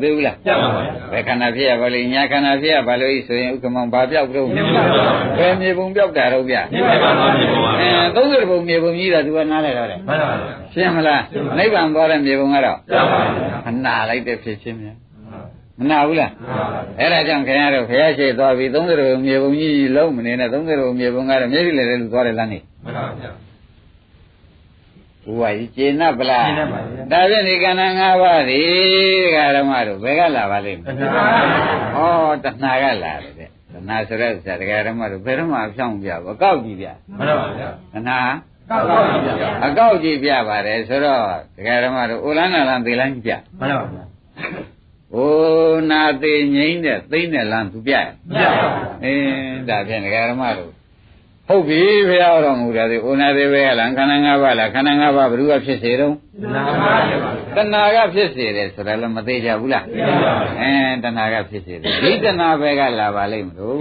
သေးဘူးလားပြောက်ပါပါဘယ်ခန္ဓာဖြစ်ရပါလိမ့်ညာခန္ဓာဖြစ်ရပါလို့ဆိုရင်ဥက္ကမောင်ဘာပြောက်တော့ဘယ်မြေပုံပြောက်တာတော့ဗျ30ပုံမြေပုံကြီးတာသူကနားလဲတော့တယ်မှန်ပါပါရှင်းမလားနိဗ္ဗာန်သွားတဲ့မြေပုံကတော့ပြောက်ပါပါအနာလိုက်တဲ့ဖြစ်ချင်းများမနာဘူးလားအဲ့ဒါကြောင့်ခင်ဗျားတို့ဘုရားရှိသွားပြီ30ပုံမြေပုံကြီးလုံးမနေနဲ့30ပုံမြေပုံကတော့မျက်စိလည်းလူသွားတယ်လမ်းနေမှန်ပါဗျာဘုရားကြီးကျေနပ်ပလားကျေနပ်ပါဗျာဒါဖြင့်ဒီကဏ္ဍ၅ပါးဒီဓမ္မတို့ဘယ်ကလာပါလိမ့်မလဲဩတဏှာကလာတယ်တဲ့တဏှာဆိုတဲ့ဥစ္စာဒကာဓမ္မတို့ဘယ်တော့မှဖြောင်းပြဘူးအကောက်ကြည့်ပြမှန်ပါဗျာတဏှာအကောက်ကြည့်ပြပါတယ်ဆိုတော့ဒကာဓမ္မတို့အိုလန်းနာလန်းသေလန်းကြည့်ပြမှန်ပါဗျာဩနာသေးငိမ့်တဲ့သိမ့်တဲ့လမ်းသူပြရပြပါဒါဖြင့်ဒကာဓမ္မတို့ဟုတ်ပြီဘုရားတော်မူတယ်ဒီဩနာသေးပဲလားခန္ဓာ၅ပါးလားခန္ဓာ၅ပါးဘယ်သူကဖြစ်စေတော့တဏှာကဖြစ်စေတယ်ဆိုတော့လည်းမသေးကြဘူးလားတဏှာကဖြစ်စေတယ်ဒီတဏှာပဲကလာပါလိမ့်မလို့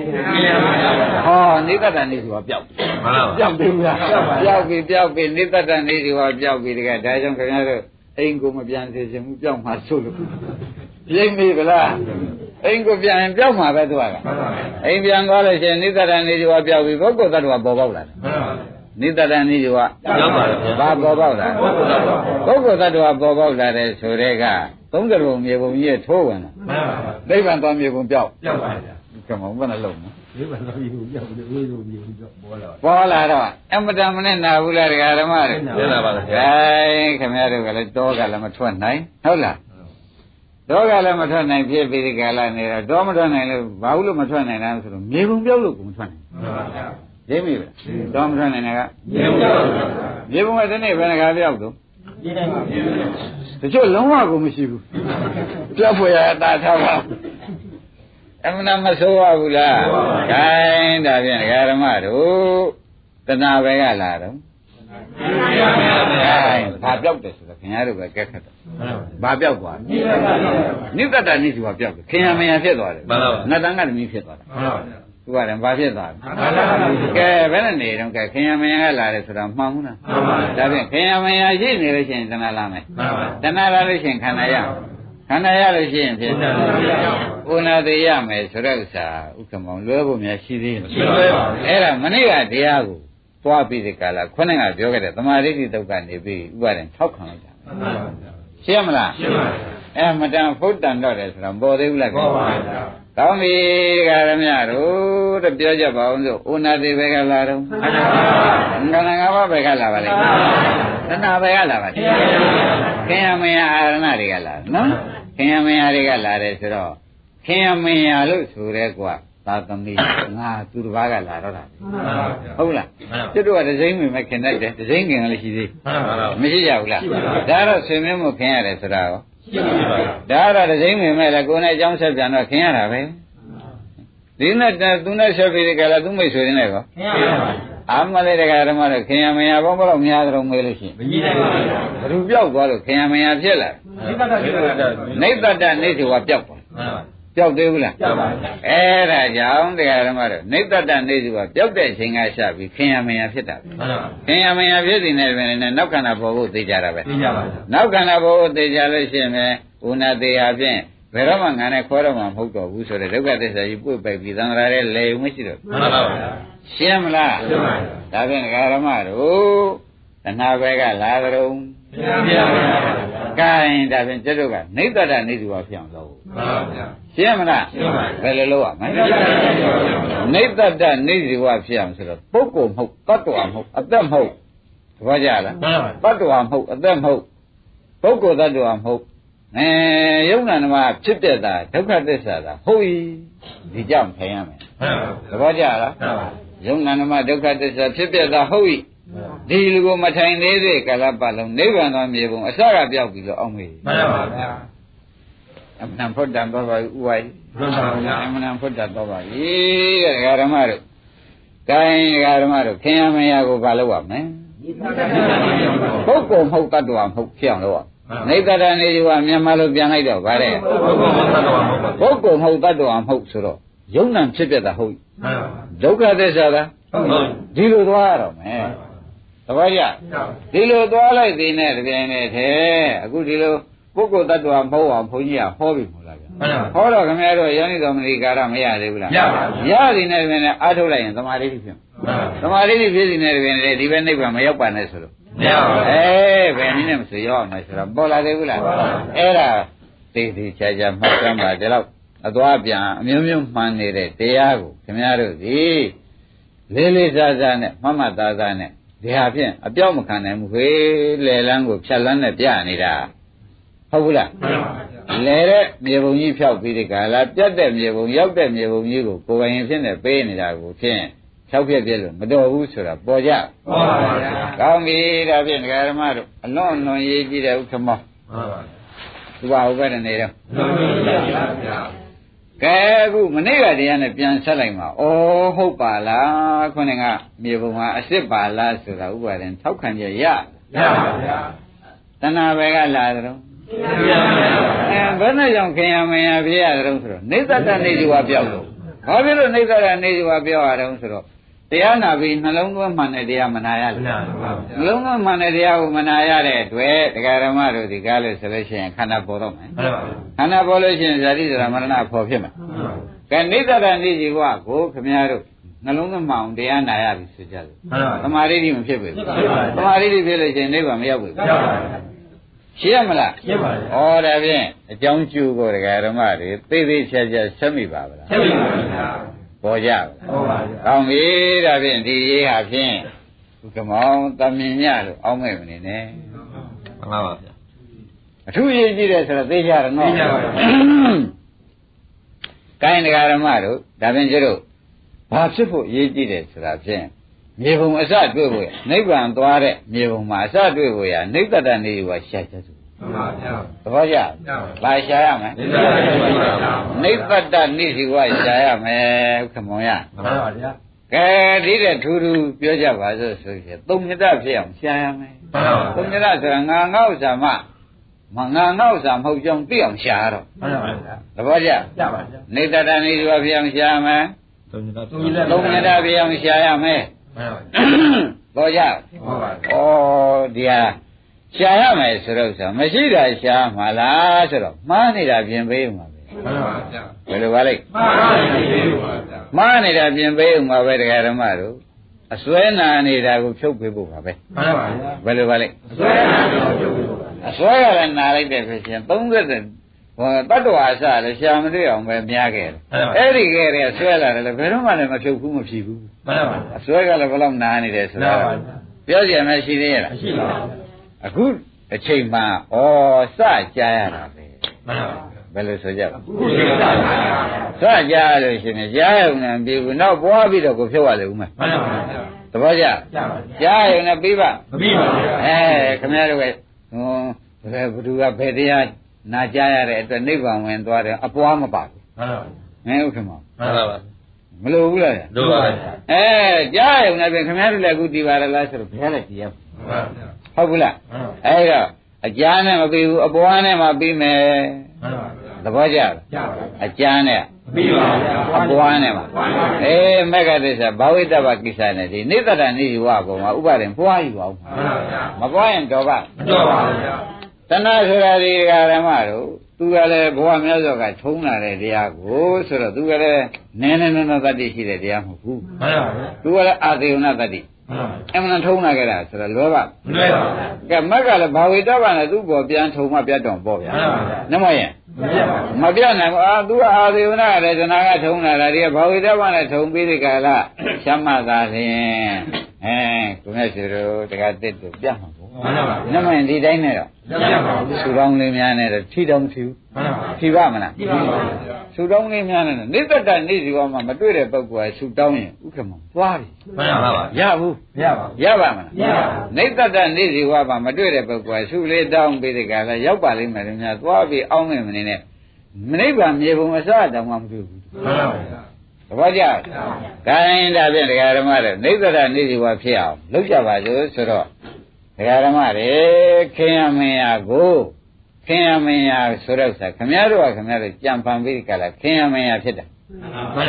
ဟောနိတ္တတနေဆိုတာပျောက်ပျောက်ပြီလားပျောက်ပြီနိတ္တတနေဆိုတာပျောက်ပြီတကယ်ဒါကြောင့်ခင်ဗျားတို့အိမ်ကိုမပြန်စေချင်ဘူးပျောက်မှဆိုလို့ရိပ်မိဗလားအိမ်ကိုပြန်ရင်ပျောက်မှာပဲသူကအိမ်ပြန်သွားလို့ရှိရင်နိတ္တရနေကြွားပျောက်ပြီပုဂ္ဂိုလ်သတ္တဝါပေါ်ပေါက်လာတယ်နိတ္တရနေကြွားပျောက်ပါလေဘာပေါ်ပေါက်လာပုဂ္ဂိုလ်သတ္တဝါပေါ်ပေါက်လာတဲ့ဆိုတဲ့က30ပုံမြေပုံကြီးထိုးဝင်လာနိဗ္ဗာန်သွားမြေပုံပျောက်ပါဗျာကမောင်ဘယ်နှလုံးနိဗ္ဗာန်သွားမြေပုံပျောက်တယ်ဝိသုမြေပုံပျောက်ပေါ်လာတော့အမတန်မနဲ့နာဘူးလားဒကာဓမ္မတွေသိလာပါလားခင်ဗျားတို့ကလည်းတောကလည်းမထွက်နိုင်ဟုတ်လားတော့ကလည်းမထွက်နိုင်ဖြစ်ပြီးဒီကလာနေတော့တော့မထွက်နိုင်လို့ဘာလို့မထွက်နိုင်လဲဆိုတော့မြေပုံပြောက်လို့ကိုမထွက်နိုင်မှန်ပါဗျာရိပ်မိပဲတော့မထွက်နိုင်တာကမြေပုံကဒီနေ့ဘယ်နှခါပြောက်တော့တချို့လုံးဝကိုမရှိဘူးပြောက်ဖွယ်ရတာထားပါအမှန်မဆိုးရဘူးလားခိုင်းဒါဖြင့်ဒကာဓမ္မတို့တဏှာပဲကလာတော့ဘာပြောက်တယ်ဆိုတော့ခင်ဗျားတို့ပဲကက်ခတ်တယ်ဘာပြောက်သွားနိတ္တတနိစီဘာပြောက်တယ်ခင်ဗျာမယာဖြစ်သွားတယ်နတ်တန်ကသမီးဖြစ်သွားတာသူကလည်းဘာဖြစ်သွားလဲကဲဘယ်နဲ့နေတော့ကဲခင်ဗျာမယာကလာတယ်ဆိုတော့မှန်ဘူးလားဒါဖြင့်ခင်ဗျာမယာရှိနေလို့ရှိရင်တဏှာလာမယ်တဏှာလာလို့ရှိရင်ခန္ဓာရခန္ဓာရလို့ရှိရင်ဖြစ်ဥနာသေးရမယ်ဆိုတဲ့ဥစ္စာဥက္ကမောင်လွဲဖို့များရှိသေးတယ်အဲ့ဒါမနေ့ကတရားကိုသွားပြီးဒီကလာခုနကပြောခဲ့တဲ့သမာဓိတိတုတ်ကနေပြီးဥပါဒံထောက်ခံလိုက်တာရှင်းမလားရှင်းပါပြီ မတန်ဖုတ်တန်တော့တယ်ဆိုတော့ပေါ်သေးဘူးလားပေါ်ပါဗျာကောင်းပြီဒကာရမတို့တပြောကြပါအောင်ဆိုဥနာတိပဲကလာတော့မှန်ပါဗျာငါငါဘာပဲကလာပါလိမ့်သနာပဲကလာပါလိမ့်ခင်ယမယအာရဏတွေကလာနော်ခင်ယမယတွေကလာတယ်ဆိုတော့ခင်ယမယလို့ဆိုရဲကွာသာသမီငါသူတစ်ပါးကလာတော့တာဟုတ်လားကျွတ်တော့ဒစိမ့်ဝင်မဲ့ခင်တတ်တယ်ဒစိမ့်ခင်ကလည်းရှိသေးမရှိကြဘူးလားဒါတော့ဆွေမျိုးမို့ခင်ရတယ်ဆိုတာရောရှိပါဘူးဒါတော့ဒစိမ့်ဝင်မဲ့လည်းကိုယ်နဲ့အကြောင်းဆက်ပြန်တော့ခင်ရတာပဲဒီနဲ့သူနဲ့ဆက်ပြီးကြလားသူမိတ်ဆွေနေကောခင်ရပါဘူးအာမလေးတကဓမ္မတော့ခင်ယမယဘောဘလို့များတော့မေးလို့ရှိရင်မကြီးနိုင်ပါဘူးဘယ်သူပြောက်သွားလို့ခင်ယမယဖြစ်လာနိဗ္ဗတနိစ္စဝပြောက်သွားပြောက်သေးဘူးလားပြောက်ပါဘူးအဲ့ဒါကြောင့်တရားဓမ္မတော့နိဗ္ဗတနိစ္စဝပြောက်တဲ့အချိန်ကစပြီးခင်ယမယဖြစ်တာပဲခင်ယမယဖြစ်တဲ့နေပဲနဲ့နောက်ခန္ဓာပေါ်ဖို့သိကြတာပဲသိကြပါဘူးနောက်ခန္ဓာပေါ်ဖို့သိကြလို့ရှိရင်ဥနာသေးဟာဖြင့်ဘယ်တော့မှငါနဲ့ခေါ်တော့မှမဟုတ်တော့ဘူးဆိုတဲ့ဒုက္ခသစ္စာကြီးပွေ့ပိုက်ပြီးသံဃာရဲ့လေုံမရှိတော့မှန်ပါပါရှင်းမလားရှင်းပါပြီဒါဖြင့်ဒကာရမတို့တဏှာဘက်ကလာကြုံရှင်းပါပြီကိုင်းဒါဖြင့်ကျတို့ကနိဗ္ဗတနိစ္စဝဖြစ်အောင်လုပ်မှန်ပါဗျာရှင်းမလားရှင်းပါပြီဘယ်လိုလုပ်ရမလဲနိဗ္ဗတနိစ္စဝဖြစ်အောင်ဆိုတော့ပုဂ္ဂိုလ်မဟုတ်တ attva မဟုတ်အသက်မဟုတ်သဘောကျလားမှန်ပါတ attva မဟုတ်အသက်မဟုတ်ပုဂ္ဂိုလ်တ attva မဟုတ်ယုံနာနမဖြစ်တဲ့တာဒုက္ခသစ္စာတာဟုတ်ပြီဒီကြောင့်ထိုင်ရမယ်သဘောကျလားယုံနာနမဒုက္ခသစ္စာဖြစ်တဲ့တာဟုတ်ပြီဒီလူကိုမထိုင်သေးတဲ့ကာလပတ်လုံးနိဗ္ဗာန်သောမြေပုံအစကပြောက်ပြီလို့အောက်မေးမှန်ပါဗျာအမှန်ဖုဒ္ဓံတော်ပါဥဝိုင်းမှန်ပါဗျာအမှန်ဖုဒ္ဓံတော်ပါဤတဲ့ဓမ္မတို့ကိုင်းဓမ္မတို့ခင်ယမယကိုဘာလုပ်ရမလဲပုဂ္ဂိုလ်မဟုတ်တ attva မဟုတ်ဖြစ်အောင်လုပ်ရနိဗ္ဗာန်နေယူကမြန်မာလိုပြန်လိုက်တော့ဗါတဲ့ပုဂ္ဂိုလ်မဟုတ်တ attva မဟုတ်ဆိုတော့ယုံ nant ဖြစ်ပြတာဟုတ်ဒုက္ခသစ္စာလားဒီလိုသွားရတော့မယ်သဘောကျဒီလိုသွားလိုက်သေးနဲ့တပြိုင်တည်းထဲအခုဒီလိုပုဂ္ဂိုလ်တ attva မဟုတ်အောင်ဘုန်းကြီးကဟောပြီမို့လားဗျဟောတော့ခင်ဗျားတို့ယောနိတော်မဏိကာရမရသေးဘူးလားရပါဘူးရသည်နဲ့တပြိုင်တည်းအားထုတ်လိုက်ရင်သမာဓိဖြစ်သမာဓိဖြစ်သည်နဲ့တပြိုင်တည်းဒီဘက်နိဗ္ဗာန်မရောက်ပါနဲ့ဆိုလို့မရပါဘူးဘယ်နည်းနဲ့မဆိုရောက်အောင်မယ်ဆိုတော့ပေါ်လာသေးဘူးလားအဲ့ဒါသိသိချာချာမှတ်စမ်းပါဒီလောက်အသွားပြန်အမျိုးမျိုးမှန်နေတဲ့တရားကိုခင်ဗျားတို့ဒီလေးလေးစားစားနဲ့မှတ်မှတ်သားသားနဲ့ဒီဟာဖြင့်အပြောက်မခံနိုင်ဘူးခေလေလန်းကိုဖြတ်လန်းနဲ့ပြနေတာဟုတ်ဘူးလားလေတဲ့မြေပုံကြီးဖြောက်ပြီးဒီကလာပြတ်တဲ့မြေပုံရောက်တဲ့မြေပုံကြီးကိုကိုယ်ပိုင်ဖြစ်နေပေးနေတာကိုဖြင့်ဖြောက်ပြက်ပြက်လို့မတော်ဘူးဆိုတာပေါ်ကြပေါ်ပါဗျာကောင်းပြီဒါဖြင့်ဒကာဓမ္မတို့အလွန်လွန်ရေးကြည့်တဲ့ဥက္ကမောမှန်ပါသူကဟုတ်ပဲနေတော့မှန်ပါဗျာကဲအခုမနေ့ကတရားနဲ့ပြန်ဆက်လိုက်မှာဩဟုတ်ပါလားခေါင်းကမြေပုံမှာအစ်စ်ပါလားဆိုတာဥပါဒင်ထောက်ခံကြရပါဗျာတဏှာပဲကလာတယ်တော့ဘယ်နဲ့ကြောင့်ခင်ယမယပြရတဲ့တော့ဆိုတော့နေသတ္တနေဇဝပြောက်လို့ဘာဖြစ်လို့နေသတ္တနေဇဝပြောက်ရတဲ့ဆိုတော့တရားနာပြီးနှလုံးသွင်းမှန်တဲ့တရားမနာရလို့နှလုံးသွင်းမှန်တဲ့တရားကိုမနာရတဲ့အတွက်တရားဓမ္မတို့ဒီကားလို့ဆိုလို့ရှိရင်ခန္ဓာပေါ်တော့မယ်ခန္ဓာပေါ်လို့ရှိရင်ဇာတိဇရာမရဏပေါ်ဖြစ်မယ်ကဲနေသတ္တနေဇဝကိုခင်ဗျားတို့နှလုံးသွင်းမှအောင်တရားနာရပြီဆိုကြလို့သမာဓိတိမဖြစ်ဘူးသမာဓိတိဖြစ်လို့ရှိရင်နိဗ္ဗာန်မရောက်ဘူးရှင်းရမလားရှင်းပါပြီဩဒါဖြင့်အကြောင်းကျိုးကိုတရားဓမ္မတွေသိသိချာချာဆက်မိပါဗလားဆက်မိပါဗျာပေါ်ကြဟုတ်ပါဗျာကောင်းပြီဒါဖြင့်ဒီရေးဟာဖြင့်ဥက္ကမောင်တမင်ညလို့အောင်းမဲ့မနေနဲ့မှန်ပါဗျာအထူးရေးကြည့်တယ်ဆိုတော့သိကြရနော်သိကြပါဗျာကိုင်းတရားဓမ္မတို့ဒါဖြင့်ကျတို့ဘာဖြစ်ဖို့ရေးကြည့်တယ်ဆိုတာဖြင့်မြေပုံအစတွေ့ဖို့နိဗ္ဗာန်သွားတဲ့မြေပုံမှာအစတွေ့ဖို့ရနိဗ္ဗတနေဝရှာချက်စုမှန်ပါဗျာသဘောကျဘာရှာရမလဲနိဗ္ဗတနိစီဝရှာရမယ်ခမောင်ရမှန်ပါဗျာကဲဒီတဲ့ထူးထူးပြောကြပါစို့ဆိုရင်သုံးမြတ်ဖြစ်အောင်ရှာရမယ်မှန်ပါသုံးမြတ်ဆိုတာငါငေါ့ဥစ္စာမငါငေါ့ဥစ္စာမဟုတ်ကြောင်းသိအောင်ရှာရတော့မှန်ပါဗျာသဘောကျကျပါဗျာနိဗ္ဗတနိစီဝဖြစ်အောင်ရှာရမယ်သုံးမြတ်ဖြစ်အောင်ရှာရမယ်ပေါ်ကြဟုတ်ပါဘူးဩဒီဟာရှာရမယ်ဆိုတော့ဆိုမရှိတာရှာမှာလားဆိုတော့မှားနေတာပြင်ပေးဦးမှာပဲမှန်ပါဗျာဘယ်လိုပါလဲမှားနေတာပြင်ပေးဦးမှာပဲတရားဓမ္မတို့အစွဲနာနေတာကိုဖြုတ်ပေးဖို့ပါပဲမှန်ပါဗျာဘယ်လိုပါလဲအစွဲနာကိုဖြုတ်ပေးဖို့အစွဲရလည်းနာလိုက်တဲ့ဖြစ်ချင်း တတ္တဝါအစလည်းရှာမတွေ့အောင်ပဲများခဲ့တယ်အဲ့ဒီခဲ့တဲ့ဆွဲလာတယ်လည်းဘယ်တော့မှလည်းမဖြုတ်ဘူးမဖြီးဘူးမှန်ပါပါအဆွဲကလည်းဘယ်လောက်နာနေတယ်ဆိုတာပြောကြရမယ်ရှိသေးရဲ့လားရှိပါဘူးအခုအချိန်မှာစကြားရတာပဲမှန်ပါပါဘယ်လိုဆိုကြပါအခုချိန်စကြားလို့ရှိရင်ကြားရုံနဲ့ပြီးဘူးနောက်ပွားပြီးတော့ကိုဖြုတ်ရလေဦးမယ်မှန်ပါပါသဘောကျကြားရုံနဲ့ပြီးပါမပြီးပါဘူးခင်ဗျားတို့ကဘယ်သူကဘယ်တရားနာကြားရတဲ့အတွက်နိဗ္ဗာန်ဝင်သွားတယ်အပွားမပါဘူးမှန်ပါပါဥက္ကမမှန်ပါပါမလို့ဘူးလားလို့ပါကြားရုံနဲ့ပြင်ခင်ဗျားတို့လည်းအခုဒီပါရလားဆိုတော့ဘယ်နဲ့ကြည့်ရဟုတ်ဘူးလားအဲ့တော့အကြားနဲ့မပြီးဘူးအပွားနဲ့မှပြီးမယ်မှန်ပါသဘောကျလားအကြားနဲ့ပြီးပါဘူးအပွားနဲ့မှမက္ခသစ္စာဘာဝိတ္တဗကိစ္စနဲ့ဒီနိတ္တတနိဝါကောင်မှာဥပါဒင်ပွားယူပါဦးမပွားရင်တော့ပါမတော့ပါဘူးတဏှာဆိုတာဒီဓမ္မတို့သူကလည်းဘဝများစွာကထုံးလာတဲ့တရားကိုဆိုတော့သူကလည်းနည်းနည်းတတ္တိရှိတဲ့တရားမဟုတ်ဘူးမှန်ပါဘူးသူကလည်းအာသေယနာတတ္တိအမှန်ထုံးလာကြတာဆိုတော့လောဘမလွဲပါဘူးကဲမက်ကလည်းဘာဝိတ္တဗနဲ့သူ့ပေါ်ပြန်ထုံမှပြတ်တော်ပေါ့ဗျာမှန်ပါဘူးနမရင်မပြတ်နိုင်ဘူးသူကအာသေယနာရတနာကထုံးလာတာဒီကဘာဝိတ္တဗနဲ့ထုံပြီးဒီကလာရှမ်းမသာလျင်ကိုမြတ်ရှိတို့တက္ကသစ်တို့ပြတ်မှာပေါ့နမရင်ဒီတိုင်းနဲ့တော့ဆူတောင်းလေးများနဲ့တော့ထီတောင်းထီဘူးထီပါမလားဆူတောင်းလေးများနဲ့နိတ္တတနေစီဝါမှာမတွေ့တဲ့ပုဂ္ဂိုလ်ကဆူတောင်းရင်ဥက္ကမသွားပြီမှန်ပါပါရဘူးရပါမလားနိတ္တတနေစီဝါမှာမတွေ့တဲ့ပုဂ္ဂိုလ်ကဆူလေးတောင်းပြီးတဲ့ကလည်းရောက်ပါလိမ့်မယ်လို့များသွားပြီးအောင်းနေမနေနဲ့နိဗ္ဗာန်မြေပုံအစတောင်မှမတွေ့ဘူးမှန်ပါပါဘာကြ။ခိုင်းဒါဖြင့်ဒကာဓမ္မတွေနိစ္စရနေစီဝါဖြစ်အောင်လုပ်ကြပါစို့ဆိုတော့ဒကာဓမ္မတွေခင်ရမင်းရကိုခင်ရမင်းရဆိုတော့ခမည်းတော်ကခမည်းတော်ကြံဖန်ပြီးကြလားခင်ရမင်းရဖြစ်တယ်။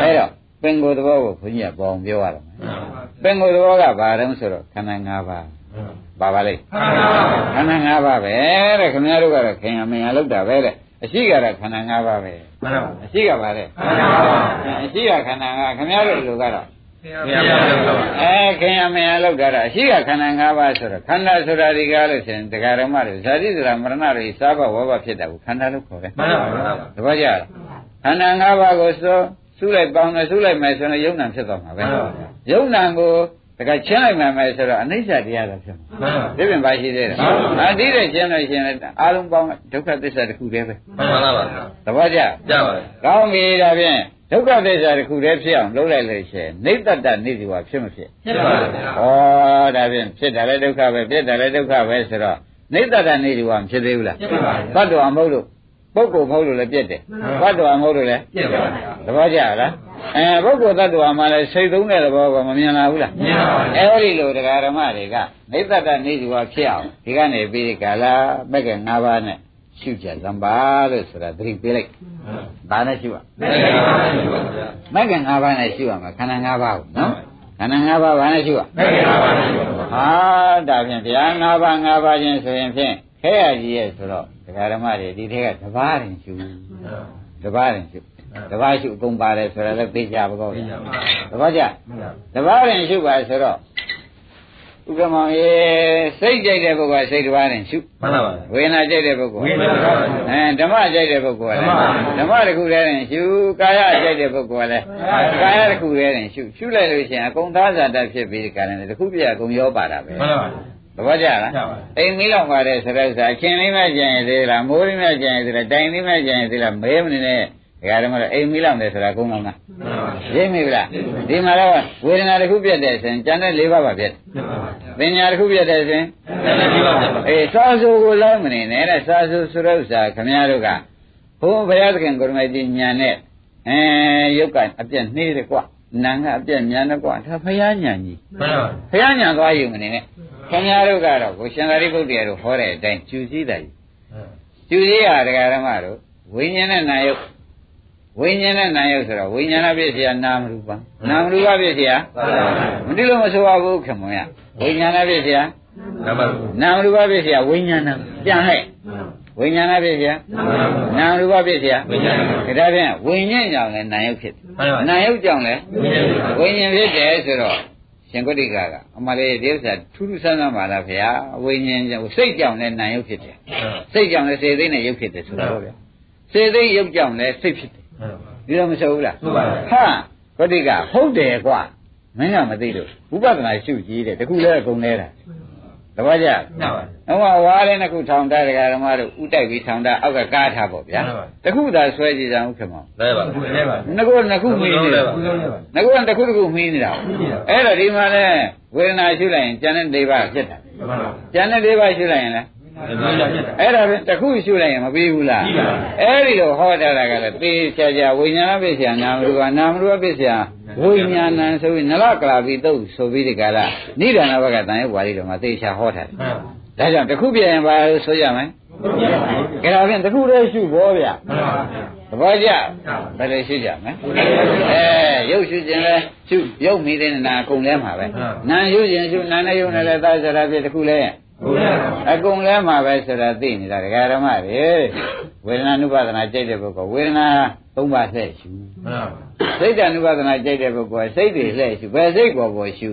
အဲတော့ပင်ကိုယ်သဘောကိုဘုန်းကြီးကပေါအောင်ပြောရတော့မယ်။ပင်ကိုယ်သဘောကဘာတုံးဆိုတော့ခန္ဓာ၅ပါးပါပါလိမ့်ခန္ဓာ၅ပါးပဲတဲ့ခမည်းတော်ကတော့ခင်ရမင်းရလောက်တာပဲတဲ့အရှိကတော့ခန္ဓာ၅ပါးပဲမှန်ပါဘူးအရှိကပါလေခန္ဓာ၅ပါးအရှိကခန္ဓာ၅ခင်ဗျားတို့လူကတော့ခင်ရမင်းလောက်တာအရှိကခန္ဓာ၅ပါးဆိုတော့ခန္ဓာဆိုတာဒီကားလို့ဆိုရင်ဒကာရမတွေဇာတိဆိုတာမရဏတွေစားဘဝဘဖြစ်တာကိုခန္ဓာလို့ခေါ်တယ်မှန်ပါဘူးတပည့်ကြခန္ဓာ၅ပါးကိုစုလိုက်ပေါင်းနဲ့စုလိုက်မယ်ဆိုရင်ယုံနာဖြစ်သွားမှာပဲယုံနာကိုတကချင်းလိုက်မှမယ်ဆိုတော့အနိစ္စတရားတော့ဖြစ်မှာဒီပြင်ပါရှိသေးတယ်ဒီတဲ့ချင်းလို့ရှင်လည်းအာလုံးပေါင်းဒုက္ခသစ္စာတစ်ခုတည်းပဲမှန်ပါပါသဘောကျကြပါပြီကောင်းပြီဒါဖြင့်ဒုက္ခသစ္စာတစ်ခုတည်းဖြစ်အောင်လုပ်လိုက်လို့ရှိရင်နိတ္တတနိစီဝါဖြစ်မဖြစ်ဖြစ်ပါဗျာဒါဖြင့်ဖြစ်တယ်လည်းဒုက္ခပဲဖြစ်တယ်လည်းဒုက္ခပဲဆိုတော့နိတ္တတနိစီဝါမဖြစ်သေးဘူးလားဖြစ်ပါဗျာဘတ်တော်မဟုတ်လို့ပုဂ္ဂိုလ်မဟုတ်လို့လည်းပြည့်တယ်ဘတ်တော်မဟုတ်လို့လည်းပြည့်ပါဗျာသဘောကျလားပုဂ္ဂိုလ်သတ္တဝါမှလည်းစိတ်သုံးတဲ့သဘောကမမြင်လာဘူးလားမြင်ပါပါအဲဒီလိုတရားဓမ္မတွေကနိတ္တတနိစီဝါဖြစ်အောင်ဒီကနေပြီးကာလမက်က၅ပါးနဲ့ရှုကြသံပါလို့ဆိုတာသတိပေးလိုက်ဘာနဲ့ရှုရမက်က၅ပါးနဲ့ရှုရမှာခန္ဓာ၅ပါးကိုနော်ခန္ဓာ၅ပါးဘာနဲ့ရှုရမက်က၅ပါးနဲ့ရှုဟာဒါဖြင့်ဗျာ၅ပါးချင်းဆိုရင်ဖြင့်ခဲရကြီးရဲ့ဆိုတော့တရားဓမ္မတွေဒီထဲကတပါးရင်ရှုတပါးရင်ရှုတပါးရှုအကုန်ပါတယ်ဆိုတော့လည်းသိကြပါကောတပါးကြတပါးရင်ရှုပါဆိုတော့ဥက္ကမောင်ရေစိတ်ကြိုက်တဲ့ပုဂ္ဂိုလ်ကစိတ်တစ်ပါးနဲ့ရှုမှန်ပါပါဝေဒနာကြိုက်တဲ့ပုဂ္ဂိုလ်ဝေဒနာဓမ္မကြိုက်တဲ့ပုဂ္ဂိုလ်ကလည်းဓမ္မတစ်ခုတည်းနဲ့ရှုကာယကြိုက်တဲ့ပုဂ္ဂိုလ်ကလည်းကာယတစ်ခုတည်းနဲ့ရှုလိုက်လို့ရှိရင်အကုန်သားဇာတဖြစ်ပြီးဒီကလည်းတစ်ခုပြအကုန်ရောပါတာပဲမှန်ပါပါသဘောကျလားအိမ်မီးလောက်ပါတဲ့ဆိုတော့အချင်းလေးမဲ့ကြံရသေးလားမိုးလေးမဲ့ကြံရသေးလားတိုင်လေးမဲ့ကြံရသေးလားမဲမနေနဲ့ဒါကြတော့အိမ်မီးလောက်တယ်ဆိုတာကုန်းလုံးလားရင်းမိဗလားဒီမှာတော့ဝေဒနာတစ်ခုပြတ်တဲ့ဆိုရင်ကျန်တဲ့၄ပါးပါပြတ်ပညာတစ်ခုပြတ်တဲ့ဆိုရင်စာဆိုကိုလည်းမနေနဲ့တဲ့စာဆိုဆိုတော့စာခမည်းတော်ကဘုရားဘုရားသခင်ကိုရမကြီးညာနဲ့ရုပ်ကအပြတ်နှေးတယ်ကွနာကအပြတ်ညာတယ်ကွဒါဘုရားညာကြီးဘုရားညာသွားယူမနေနဲ့ခင်ဗျားတို့ကတော့ကိုရှင်သာရိပုတ္တရာတို့ဟောတဲ့အတိုင်းကျူစည်းတယ်ကျူစည်းရတရားဓမ္မတို့ဝိညာဉ်နဲ့နာယုတ်ဝိညာဉ်နဲ့နာယုတ်ဆိုတော့ဝိညာဏဖြစ်เสียနာမရူပနာမရူပဖြစ်เสียမတိလို့မဆိုပါဘူးခင်ဗျာဝိညာဏဖြစ်เสียနာမရူပဖြစ်เสียဝိညာဏပြန်လိုက်ဝိညာဏဖြစ်เสียနာမရူပဖြစ်เสียဒါဖြင့်ဝိညာဉ်ကြောင့်လည်းနာယုတ်ဖြစ်နာယုတ်ကြောင့်လည်းဝိညာဉ်ဖြစ်တယ်ဆိုတော့ရှင်ကုဋ္ဌိကကအမလေးဒီဥစ္စာထူးထူးဆန်းဆန်းပါလားဗျာဝိညာဉ်ကြောင့်စိတ်ကြောင့်လည်းနာယုတ်ဖြစ်တယ်စိတ်ကြောင့်လည်းစေသိနဲ့ယုတ်ဖြစ်တယ်ဆိုတော့ဗျာ စေသိရုပ်ကြောင့်လည်းစိတ်ဖြစ်တယ်ဒီလိုမဆိုဘူးလားဟာဂတိကဟုတ်တယ်ကွာမင်းကမသိလို့ဝိပဿနာရှုကြည့်တယ်တခုလဲအကုန်လဲတာတပည့်ကြဟောဝါးလည်းနှစ်ခုထောင်ထားတယ်ဓမ္မတို့ဥတိုက်ပြီးထောင်ထားအောက်ကကားထားပေါ့ဗျာတခုသာဆွဲကြည့်ကြအောင်ခင်ဗျလဲပါနှစ်ခုမီးနေတယ်နှစ်ခုကတခုမီးနေတာအဲ့တော့ဒီမှာလဲဝေဒနာရှုလိုက်ရင်ကျန်တဲ့၄ပါးဖြစ်တာကျန်တဲ့၄ပါးရှုလိုက်ရင်လဲအဲ့ဒါပဲတခုရှုလိုက်ရင်မပြီးဘူးလားအဲ့ဒီလိုဟောတာကလည်းသေချာဝိညာဏပစ္စယနာမရူပနာမရူပပစ္စယဝိညာဏံဆိုပြီးနလကလာပြီးတော့ဆိုပြီးဒီကလာနိဒာနဘကတန်ရဲ့ဝါရီတော်မှာသေချာဟောထားတယ်ဒါကြောင့်တခုပြရင်ပါလို့ဆိုကြမယ်ကြဒါဖြင့်တခုတည်းရှုဘောဗျသဘောကျဘယ်လိုရှုကြမလဲရုပ်ရှုခြင်းလဲရှုရုပ်မိတဲ့နာအကုန်လဲမှာပဲနာရှုခြင်းရှုနာနဲ့ယုံနဲ့လဲသာစရာပြတခုလဲအကုန်လဲမှာပဲဆိုတာသိနေတာဒကာဓမ္မတွေဝေဒနာနုပါဒနာကြိုက်တဲ့ပုဂ္ဂိုလ်ဝေဒနာ၃ပါးလှည့်ရှုစိတ်တ ानु ပါဒနာကြိုက်တဲ့ပုဂ္ဂိုလ်စိတ်တွေလှည့်ရှုဘယ်စိတ်ပေါ်ရှု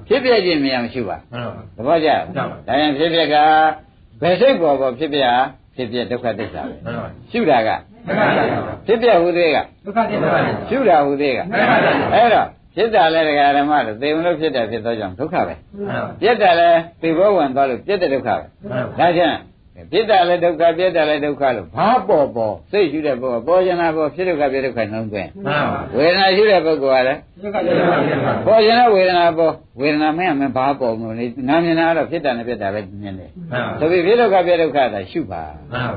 ဖြစ်ပြခြင်းမရမရှုပါသဘောကျဒါရင်ဖြစ်ပြကဘယ်စိတ်ပေါ်ဖြစ်ပြဖြစ်ပြဒုက္ခသစ္စာပဲရှုတာကဖြစ်ပြဟူသေးကဒုက္ခသစ္စာရှုတာဟူသေးကအဲ့တော့ဖြစ်တာလဲဒကာဓမ္မတို့သေမလို့ဖြစ်တာဖြစ်သောကြောင့်ဒုက္ခပဲပြက်တာလဲသေဘောဝင်သွားလို့ပြက်တဲ့ဒုက္ခပဲဒါကြောင့်ပြစ်တာလည်းဒုက္ခပြစ်တာလည်းဒုက္ခလို့ဘာပေါ်စိတ်ရှိတဲ့ပုဂ္ဂိုလ်ပေါ်ကျင်တာပေါ်ဖြစ်ဒုက္ခပြဒုက္ခနှလုံးသွင်းဝေဒနာရှိတဲ့ပုဂ္ဂိုလ်ကလည်းပေါ်ကျင်တဲ့ဝေဒနာပေါ်ဝေဒနာမင်းဘာပေါ်လို့လဲနာမြင်တာကတော့ဖြစ်တာနဲ့ပြစ်တာပဲမြင်တယ်ဆိုပြီးဖြစ်ဒုက္ခပြဒုက္ခသာရှုပါ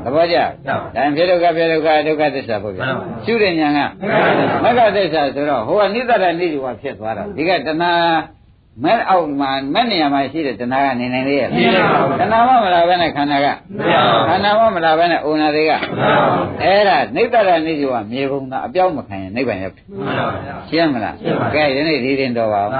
သဘောကျဒါဖြစ်ဒုက္ခပြဒုက္ခဒုက္ခသစ္စာပေါ့ဗျာရှုတဲ့ဉာဏ်ကမဂ္ဂသစ္စာဆိုတော့ဟိုကနိတ္တရနိဒီဝဖြစ်သွားတာဒီကတဏှာမဲ့အောက်မှာမဲ့နေရာမှာရှိတဲ့တဏှာကနေနိုင်လေရဲ့တဏှာမမလာဘဲနဲ့ခန္ဓာကခန္ဓာမမလာဘဲနဲ့ဩနာတွေကအဲ့ဒါနိတ္တရနိစ္စဝမြေပုံသာအပြောင်းမခံရင်နိဗ္ဗာန်ရောက်တယ်ရှင်းမလားကဲဒီနေ့ဒီရင်တော်ပါဦး